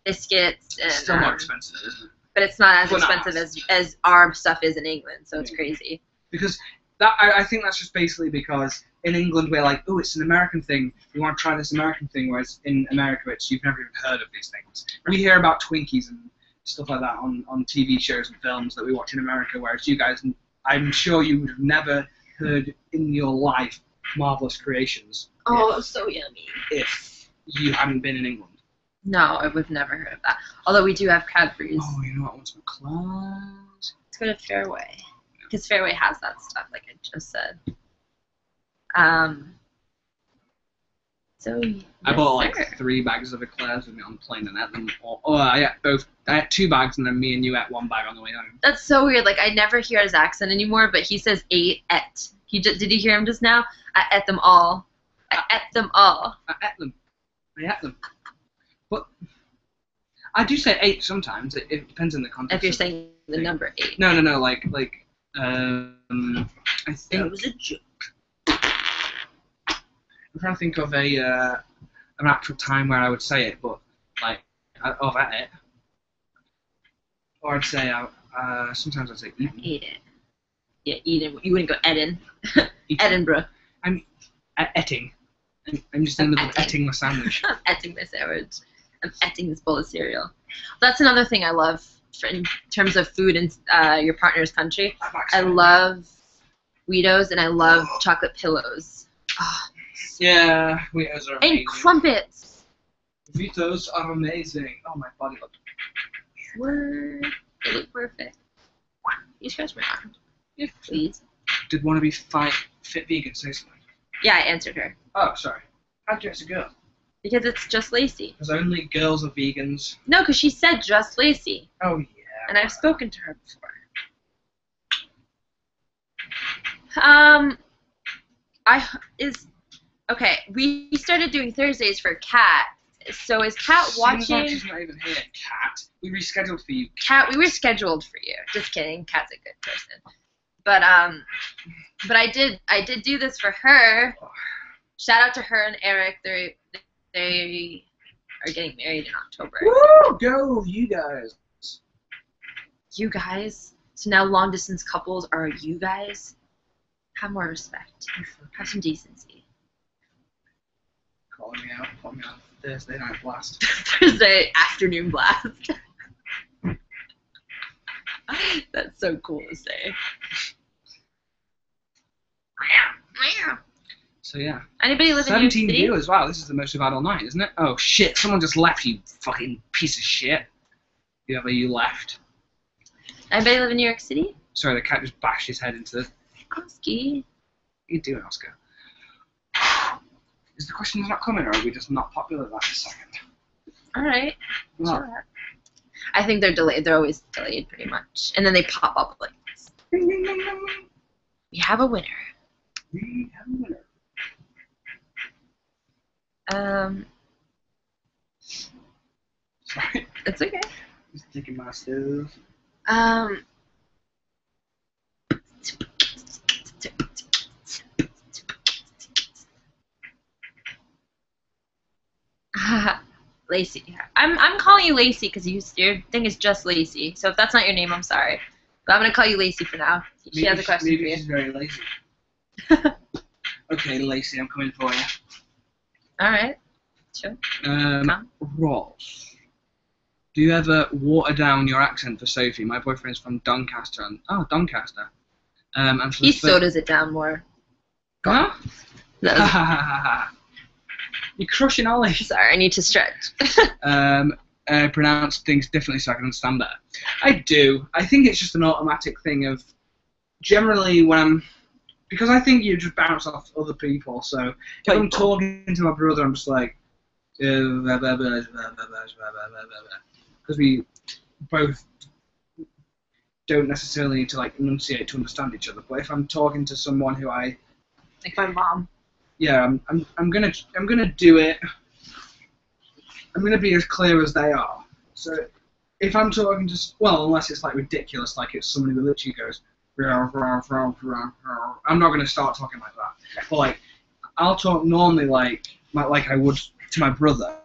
biscuits and It's still more expensive, isn't it? but it's not as Well, no, expensive as our stuff is in England, so it's Yeah. crazy. Because I think that's just basically because in England we're like, oh, it's an American thing. We want to try this American thing, whereas in America it's you've never even heard of these things. We hear about Twinkies and stuff like that on TV shows and films that we watch in America, whereas you guys, I'm sure you would have never heard in your life Marvelous Creations Oh, so yummy. if you hadn't been in England. No, we've never heard of that. Although we do have Cadbury's. Oh, you know what? What's my class? Let's go to Fairway. Because Fairway has that stuff, like I just said. So I yes, bought like sir. 3 bags of eclairs with me on the plane and ate them all. Oh, I had 2 bags and then me and you ate 1 bag on the way home. That's so weird. Like I never hear his accent anymore, but he says ate et. Did you hear him just now? I ate them all. I ate them all. I ate them. But I do say 8 sometimes. It depends on the context. If you're saying the number 8. No, like I It think was a joke. I'm trying to think of an actual time where I would say it, but like I've ate it, or I'd say sometimes I'd say eaten. Ate it. Yeah, Eden. You wouldn't go Eden. Eaten. Edinburgh. Etting. I'm just in the middle of Etting. etting my sandwich. I'm etting my sandwich. I'm etting this bowl of cereal. That's another thing I love in terms of food in your partner's country. I love Wheatos and I love chocolate pillows. Oh, Yeah, Wheatos are amazing. and crumpets. Vitos are amazing. Oh, my body looks Word. They look perfect. You scratch my arm. Yeah. Please. Did one of you fit vegan say something? Yeah, I answered her. Oh, sorry. How'd you ask a girl? Because it's just Lacey. Because only girls are vegans. No, because she said just Lacey. Oh, yeah. And I've spoken to her before. Okay, we started doing Thursdays for Kat. So is Kat Seems like watching? she's not even here, Kat. We rescheduled for you. Kat, we were scheduled for you. Just kidding. Kat's a good person. But I did do this for her. Shout out to her and Eric. They are getting married in October. Woo! Go, you guys. You guys. So now long distance couples are you guys. Have more respect. Have some decency. Calling me out Thursday night blast. Thursday afternoon blast. That's so cool to say. So yeah. Anybody live in New York 17 City? viewers. Wow, this is the most we've had all night, isn't it? Oh shit! Someone just left. You fucking piece of shit. Whoever you left. Anybody live in New York City? Sorry, the cat just bashed his head into the. Oski. What are you doing, Oscar? Is the questions not coming, or are we just not popular that second? All right. No. Sure. I think they're delayed. They're always delayed, pretty much, and then they pop up like this. Ding, ding, ding, ding. We have a winner. We have a winner. Sorry. It's okay. Just taking my stuff. Lacey. I'm calling you Lacey because your thing is just Lacey. So if that's not your name, I'm sorry. But I'm gonna call you Lacey for now. She has a question for Maybe you. she's very lazy. Okay, Lacey, I'm coming for you. All right. Sure. Ross, do you ever water down your accent for Sophie? My boyfriend's from Doncaster. Doncaster. And for He sodas it down more. Huh? That was- You're crushing Ollie. Sorry, I need to stretch. Pronounce things differently so I can understand better. I do. I think it's just an automatic thing of generally when I'm because I think you just bounce off other people. So if I'm talking to my brother, I'm just like because we both don't necessarily need to like enunciate to understand each other. But if I'm talking to someone who I Like my mom. yeah, I'm gonna do it. I'm gonna be as clear as they are. So if I'm talking to unless it's like ridiculous, like it's somebody who literally goes, I'm not gonna start talking like that. But like I'll talk normally like I would to my brother,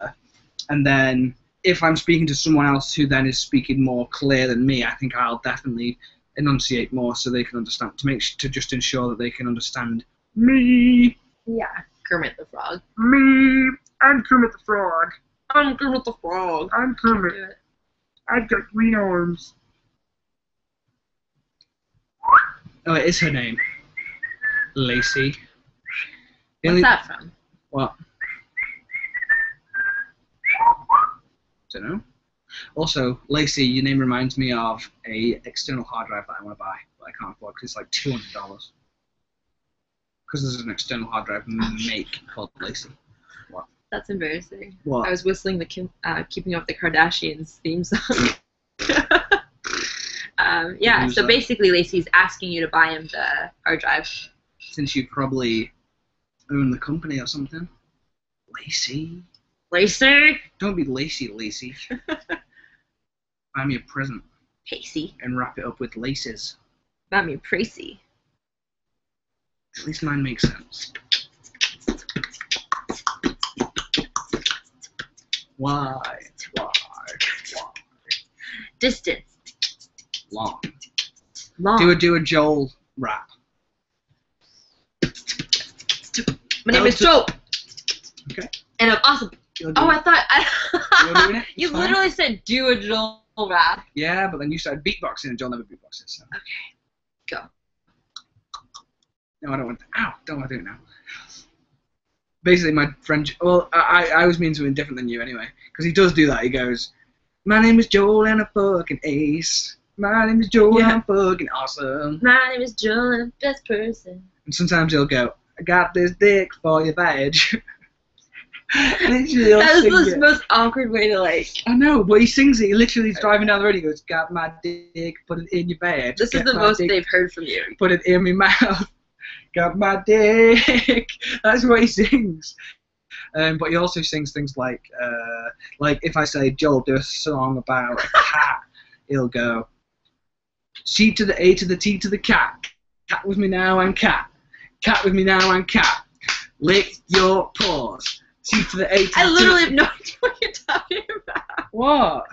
and then if I'm speaking to someone else who then is speaking more clear than me, I think I'll definitely enunciate more so they can understand to just ensure that they can understand me. Yeah. Kermit the Frog. Me, I'm Kermit the Frog. I'm Kermit the Frog. I'm Kermit. I've got green arms. Oh, it is her name. Lacey. What's that from? What? Don't know. Also, Lacey, your name reminds me of a external hard drive that I want to buy, but I can't afford because it's like $200. Because there's an external hard drive make called Lacey. What? That's embarrassing. What? I was whistling the Keeping Up the Kardashians theme song. Yeah, Who's so that? basically Lacey's asking you to buy him the hard drive. Since you probably own the company or something. Lacey? Lacey? Don't be lacy, Lacey. Buy me a present Pacey. and wrap it up with laces. Buy me a Pracy. At least mine makes sense. Why? Distance. Long. Long. Do a Joel rap. My name is Joe. Okay. And I'm awesome. You're Oh, doing I thought You're doing it? you It's fine. literally said do a Joel rap. Yeah, but then you started beatboxing and Joel never beatboxes. So. Okay. Go. No, I don't want to. Ow! Don't want to do it now. basically my friend. Well, I was mean to him different than you anyway, because he does do that. He goes, "My name is Joel and I'm fucking ace. My name is Joel and I'm fucking awesome. My name is Joel and I'm the best person." And sometimes he'll go, "I got this dick for your veg." Literally, that was the most awkward way to like. I know, but he sings it. He literally is driving down the road. He goes, "Got my dick, put it in your veg." This is the most they've heard from you. Put it in my mouth. Got my dick. That's what he sings. But he also sings things like if I say, "Joel, do a song about a cat," he'll go, "C to the A to the T to the cat. Cat with me now and cat. Cat with me now and cat. Lick your paws. C to the A to the T." I literally have no idea what you're talking about. What?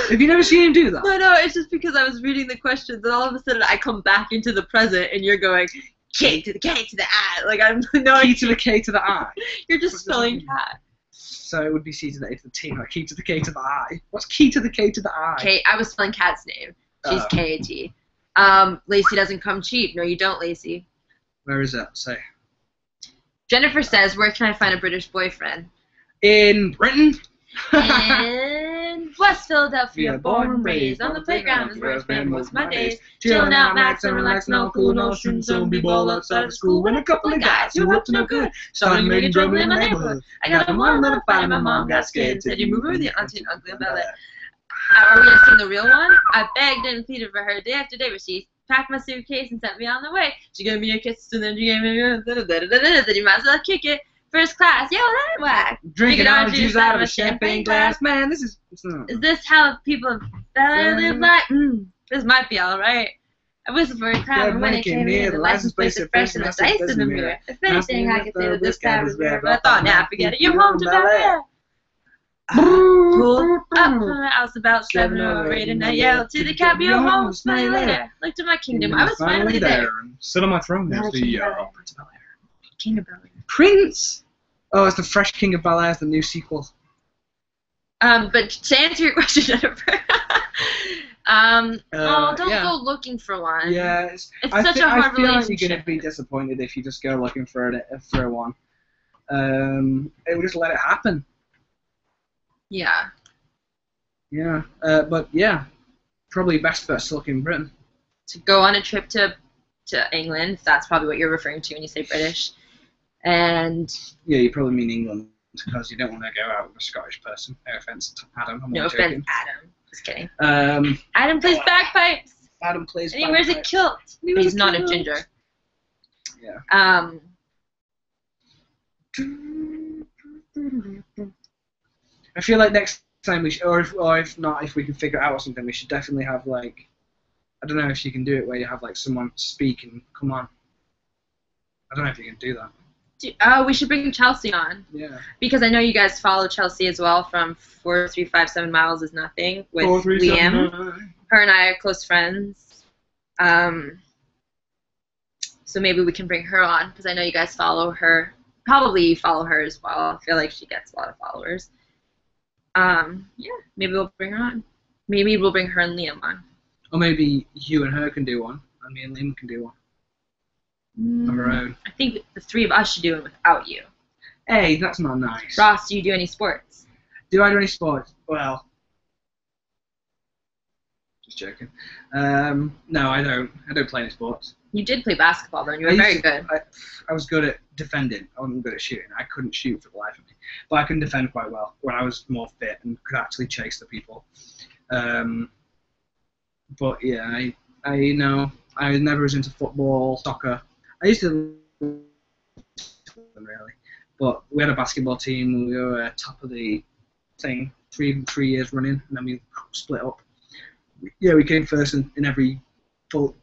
Have you never seen him do that? No, it's just because I was reading the questions and all of a sudden I come back into the present and you're going K to the K to the I. Like I'm no K to the K to the I. You're just spelling cat. So it would be C to the A to the T, not K to the K to the I. What's K to the K to the I? K. I was spelling Kat's name. She's K-A-T. Lacey doesn't come cheap. No, you don't, Lacey. Where is that? Say. Jennifer says, "Where can I find a British boyfriend?" In Britain. In West Philadelphia, born and raised on the playground is where I spend most of my days. Chilling out, max and relaxing, all cool, no shooting, some b-ball outside of school. When a couple of guys who were up to no good started making trouble in my neighborhood. I got in one little fight and my mom got scared and said, "You move over the auntie and ugly and ballet." Are we gonna sing the real one? I begged and pleaded for her day after day, but she packed my suitcase and sent me on the way. She gave me a kiss and then she gave me a then you might as well kick it. First class, yo, that whack. Drinking orange juice out of a champagne glass. Man, this is... Is this how people better live like? This might be alright. I whistled for a cab, and when it came near, the license plate said fresh and the dice in the mirror. If anything, I could say that this cab was rare, but I thought, nah, forget it. You're home to Bel-Air. Pulled up from the house about 7 or 8, and I yelled to the cab, "You're home, smell you later." Looked at my kingdom, I was finally there. Sit on my throne, there's the Prince of Bel-Air. King of Bel-Air. Prince? Oh, it's the Fresh King of Bel-Air, the new sequel. But to answer your question, Jennifer, don't go looking for one. Yeah, it's such a hard relationship. I feel like you're gonna be disappointed if you just go looking for one. It will just let it happen. Yeah. Yeah, but yeah, probably best bet to look in Britain. To go on a trip to England, that's probably what you're referring to when you say British. And yeah, you probably mean England because you don't want to go out with a Scottish person. No offense to Adam. No offense, Adam. Just kidding. Adam plays bagpipes. Adam plays. And he wears a kilt. But he's not a ginger. Yeah. I feel like next time we should, or if not, if we can figure it out or something, we should definitely have like, I don't know if you can do it where you have like someone speak and come on. I don't know if you can do that. We should bring Chelsea on. Yeah. Because I know you guys follow Chelsea as well from 4357 Miles is Nothing with Liam. Her and I are close friends. So maybe we can bring her on because I know you guys follow her. Probably you follow her as well. I feel like she gets a lot of followers. Yeah, maybe we'll bring her on. Maybe we'll bring her and Liam on. Or maybe you and her can do one, and me and Liam can do one. On our own. I think the three of us should do it without you. Hey, that's not nice. Ross, do you do any sports? Do I do any sports? Well, just joking. No, I don't. I don't play any sports. You did play basketball, though, and you were very good. I was good at defending. I wasn't good at shooting. I couldn't shoot for the life of me. But I can defend quite well when I was more fit and could actually chase the people. But yeah, I know I never was into football, soccer. I used to really, but we had a basketball team. We were top of the thing 3 years running, and then we split up. Yeah, we came first in every full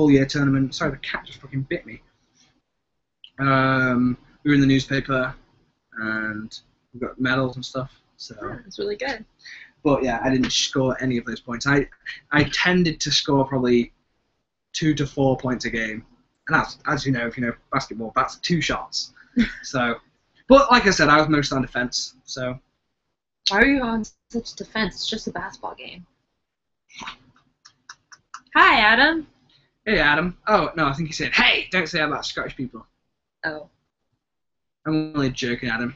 year tournament. Sorry, the cat just fucking bit me. We were in the newspaper, and we got medals and stuff. So it's really good. But yeah, I didn't score any of those points. I tended to score probably 2 to 4 points a game. And that's, as you know, if you know basketball, that's 2 shots. So, but like I said, I was mostly on defense. So, why are you on such defense? It's just a basketball game. Hi, Adam. Hey, Adam. Oh no, I think he said, "Hey, don't say that about Scottish people." Oh. I'm only joking at him.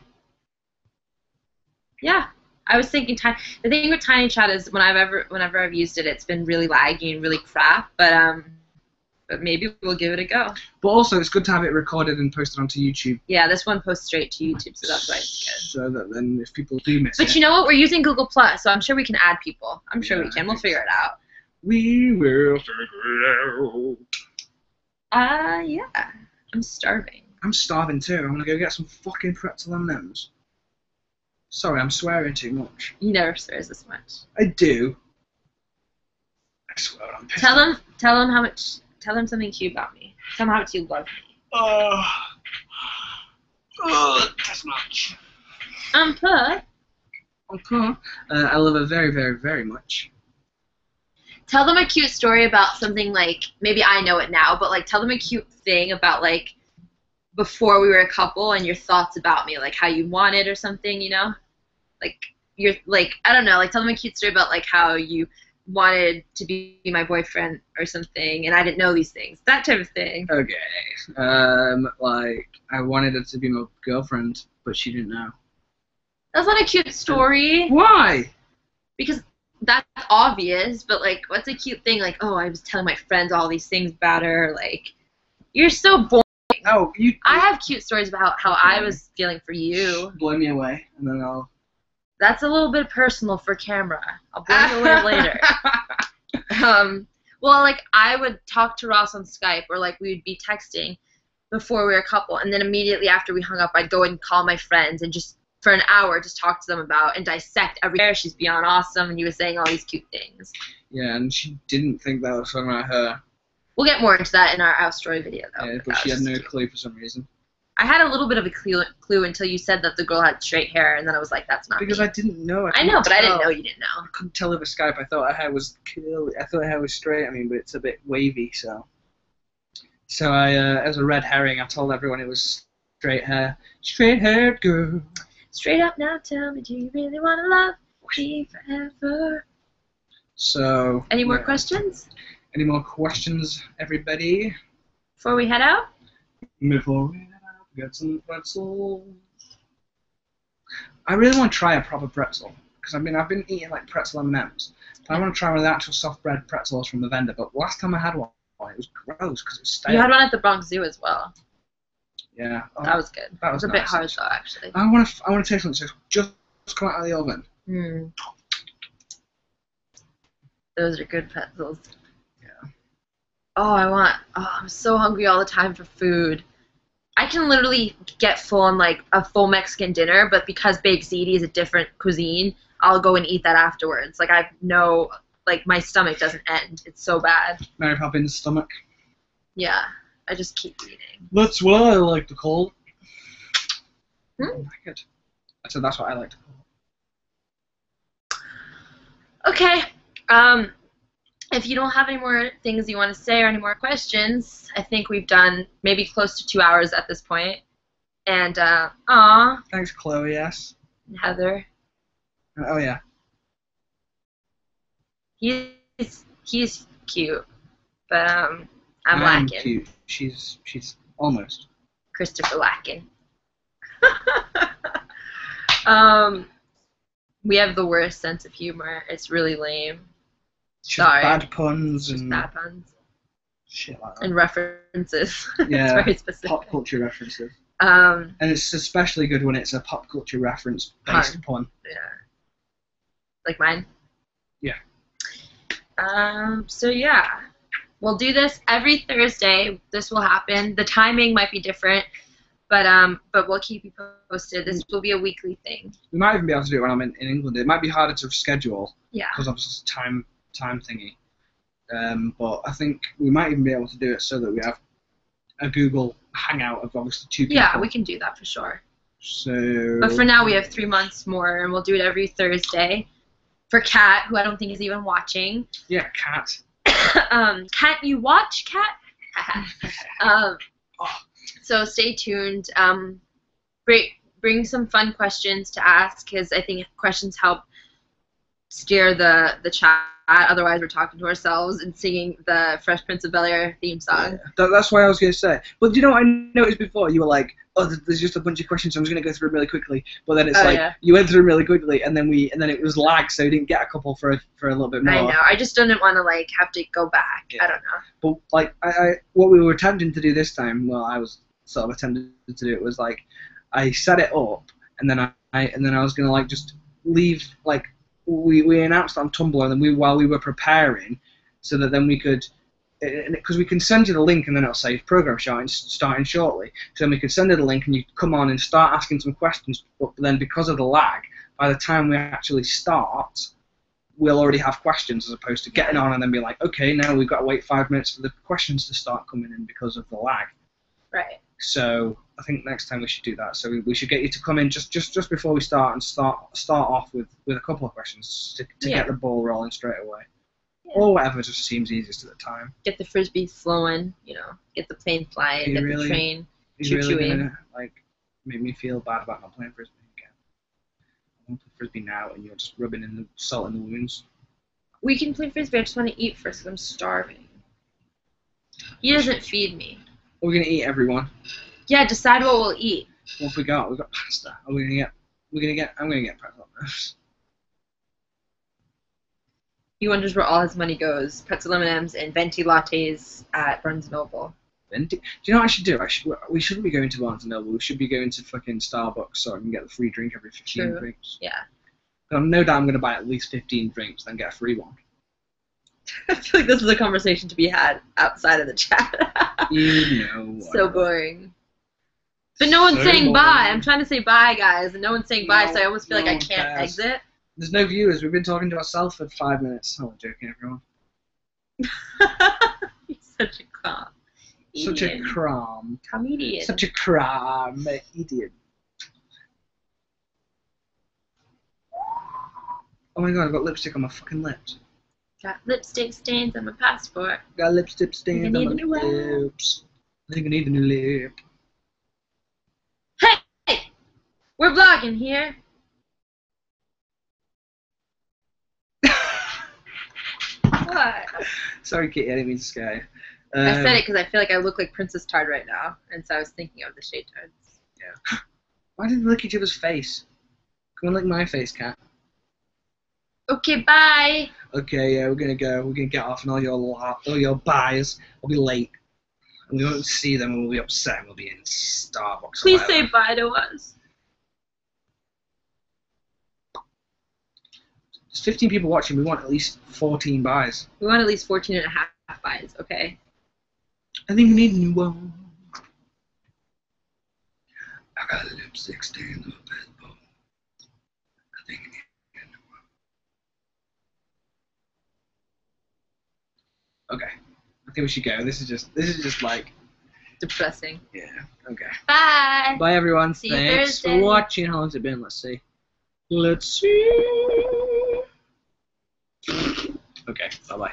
Yeah. I was thinking the thing with Tiny Chat is whenever I've used it, it's been really laggy and really crap. But maybe we'll give it a go. But also, it's good to have it recorded and posted onto YouTube. Yeah, this one posts straight to YouTube, so that's why it's good. So that then if people do miss it. But you know what? We're using Google Plus, so I'm sure we can add people. I'm sure Yeah, we can. We'll figure it out. We will figure it out. Yeah. I'm starving. I'm starving too. I'm gonna go get some fucking pretzel M&Ms. Sorry, I'm swearing too much. You never swears this much. I do. I swear I'm pissed. Tell them how much. Tell them something cute about me. Tell them how much you love me. That's much. Put. Okay. I love her very, very, very much. Tell them a cute story about something like, maybe I know it now, but like tell them a cute thing about like before we were a couple and your thoughts about me, like how you wanted or something, you know? Like you're like, I don't know, like tell them a cute story about like how you wanted to be my boyfriend or something and I didn't know these things. That type of thing. Okay. Like I wanted her to be my girlfriend, but she didn't know. That's not a cute story. Why? Because that's obvious, but like what's a cute thing? Like, oh, I was telling my friends all these things about her. Like, you're so boring. Oh, I have cute stories about how I was feeling for you. Blow me away, and then I'll... That's a little bit personal for camera. I'll blow you away later. Well, like, I would talk to Ross on Skype, or like we would be texting before we were a couple, and then immediately after we hung up, I'd go and call my friends and just for an hour just talk to them about and dissect every day. She's beyond awesome, and you were saying all these cute things. Yeah, and she didn't think that I was talking about her. We'll get more into that in our house story video, though. Yeah, but she had no clue for some reason. I had a little bit of a clue until you said that the girl had straight hair, and then I was like, that's not because me. I didn't know. I know, but I didn't know you didn't know. I couldn't tell over Skype. I thought her hair was curly. I thought her hair was straight. I mean, but it's a bit wavy, so. So I, as a red herring, I told everyone it was straight hair. Straight-haired girl. Straight up now, tell me, do you really want to love me forever? So. Any more questions? Any more questions, everybody? Before we head out? Before we head out, get some pretzels. I really want to try a proper pretzel. Because I've been eating like pretzel M&Ms. But I want to try one of the actual soft bread pretzels from the vendor. But last time I had one, it was gross because it was stale. You had one at the Bronx Zoo as well. Yeah. Oh, that was good. That was a nice, bit hard though, actually. I want to taste something just come out of the oven. Mm. Those are good pretzels. Yeah. Oh, I'm so hungry all the time for food. I can literally get full on like a full Mexican dinner, but because Baked Ziti is a different cuisine, I'll go and eat that afterwards. Like like my stomach doesn't end. It's so bad. Mary Poppins' stomach. Yeah, I just keep eating. That's what I like to call it. Hmm? Good. I said that's what I like to call it. Okay. If you don't have any more things you want to say or any more questions, I think we've done maybe close to 2 hours at this point. And, aw. Thanks, Chloe, yes. Heather. Oh, yeah. He's cute, but, I'm lacking. Cute. She's almost. Christopher lacking. We have the worst sense of humor. It's really lame. Sorry. Bad puns and bad puns. Shit like that. And references. Yeah. It's very specific. Pop culture references. And it's especially good when it's a pop culture reference based pun. Yeah. Like mine? Yeah. So yeah. We'll do this every Thursday. This will happen. The timing might be different, but we'll keep you posted. This will be a weekly thing. We might even be able to do it when I'm in England. It might be harder to schedule. Yeah. Because obviously it's time thingy. But I think we might even be able to do it so that we have a Google Hangout of obviously 2 people. Yeah, we can do that for sure. So. But for now, we have 3 months more, and we'll do it every Thursday. For Kat, who I don't think is even watching. Yeah, Kat. Can't you watch, Kat? So stay tuned. Bring some fun questions to ask, because I think questions help steer the chat. Otherwise, we're talking to ourselves and singing the Fresh Prince of Bel-Air theme song. Yeah, that's what I was going to say. But you know what I noticed before? You were like, oh, there's just a bunch of questions, so I'm just going to go through them really quickly. But then it's you went through them really quickly, and then it was lag, so you didn't get a couple for a little bit more. I know. I just didn't want to like have to go back. Yeah. I don't know. But like what we were attempting to do this time, well, I was sort of attempting to do it, was like I set it up, and then I was going to like just leave like. We announced on Tumblr, and then while we were preparing, so that then we could, because we can send you the link, and then it'll say program starting shortly. So then we could send you the link, and you come on and start asking some questions. But then because of the lag, by the time we actually start, we'll already have questions, as opposed to getting on and then be like, okay, now we've got to wait 5 minutes for the questions to start coming in because of the lag. Right. So I think next time we should do that. So we should get you to come in just before we start and start off with a couple of questions to get the ball rolling straight away. Yeah. Or whatever just seems easiest at the time. Get the frisbee flowing, get the plane flying, get the train choo-chooing. Gonna, like, make me feel bad about not playing frisbee again. I want to play frisbee now, and you're just rubbing in the salt in the wounds. We can play frisbee. I just want to eat first because I'm starving. He doesn't feed me. We're gonna eat, everyone. Yeah, decide what we'll eat. What have we got? We've got pasta. I'm gonna get pretzel. He wonders where all his money goes. Pretzel M&Ms and venti lattes at Barnes & Noble. Venti? Do you know what I should do? We shouldn't be going to Barnes & Noble. We should be going to fucking Starbucks so I can get the free drink every 15 drinks. Yeah. No doubt I'm going to buy at least 15 drinks, then get a free one. I feel like this is a conversation to be had outside of the chat. You know. So boring. But no one's saying bye. I'm trying to say bye, guys, and no one's saying bye, so I almost feel like I can't exit. There's no viewers. We've been talking to ourselves for 5 minutes. Oh, I'm joking, everyone. You're such a calm. Such a cram. Comedian. Such a cram idiot. Oh my god, I've got lipstick on my fucking lips. Got lipstick stains on my passport. Got lipstick stains on my lips. I think I need a new lip. Hey! We're vlogging here. What? Sorry, Kitty, I didn't mean to scare you. I said it because I feel like I look like Princess Tard right now, and so I was thinking of the shade tards. Yeah. Why did they lick each other's face? Come on, lick my face, cat. Okay, bye. Okay, yeah, we're gonna go. We're gonna get off, and all your buys will be late, and we won't see them, and we'll be upset, and we'll be in Starbucks. Please say bye to us. There's 15 people watching. We want at least 14 buys. We want at least 14 and a half buys. Okay. I think I need a new one. I got a lipstick stain on my passport. I think I need a new one. Okay. I think we should go. This is just like depressing. Yeah. Okay. Bye. Bye, everyone. See you Thanks Thursday. for watching. How long's it been? Let's see. Let's see. Okay. Bye bye.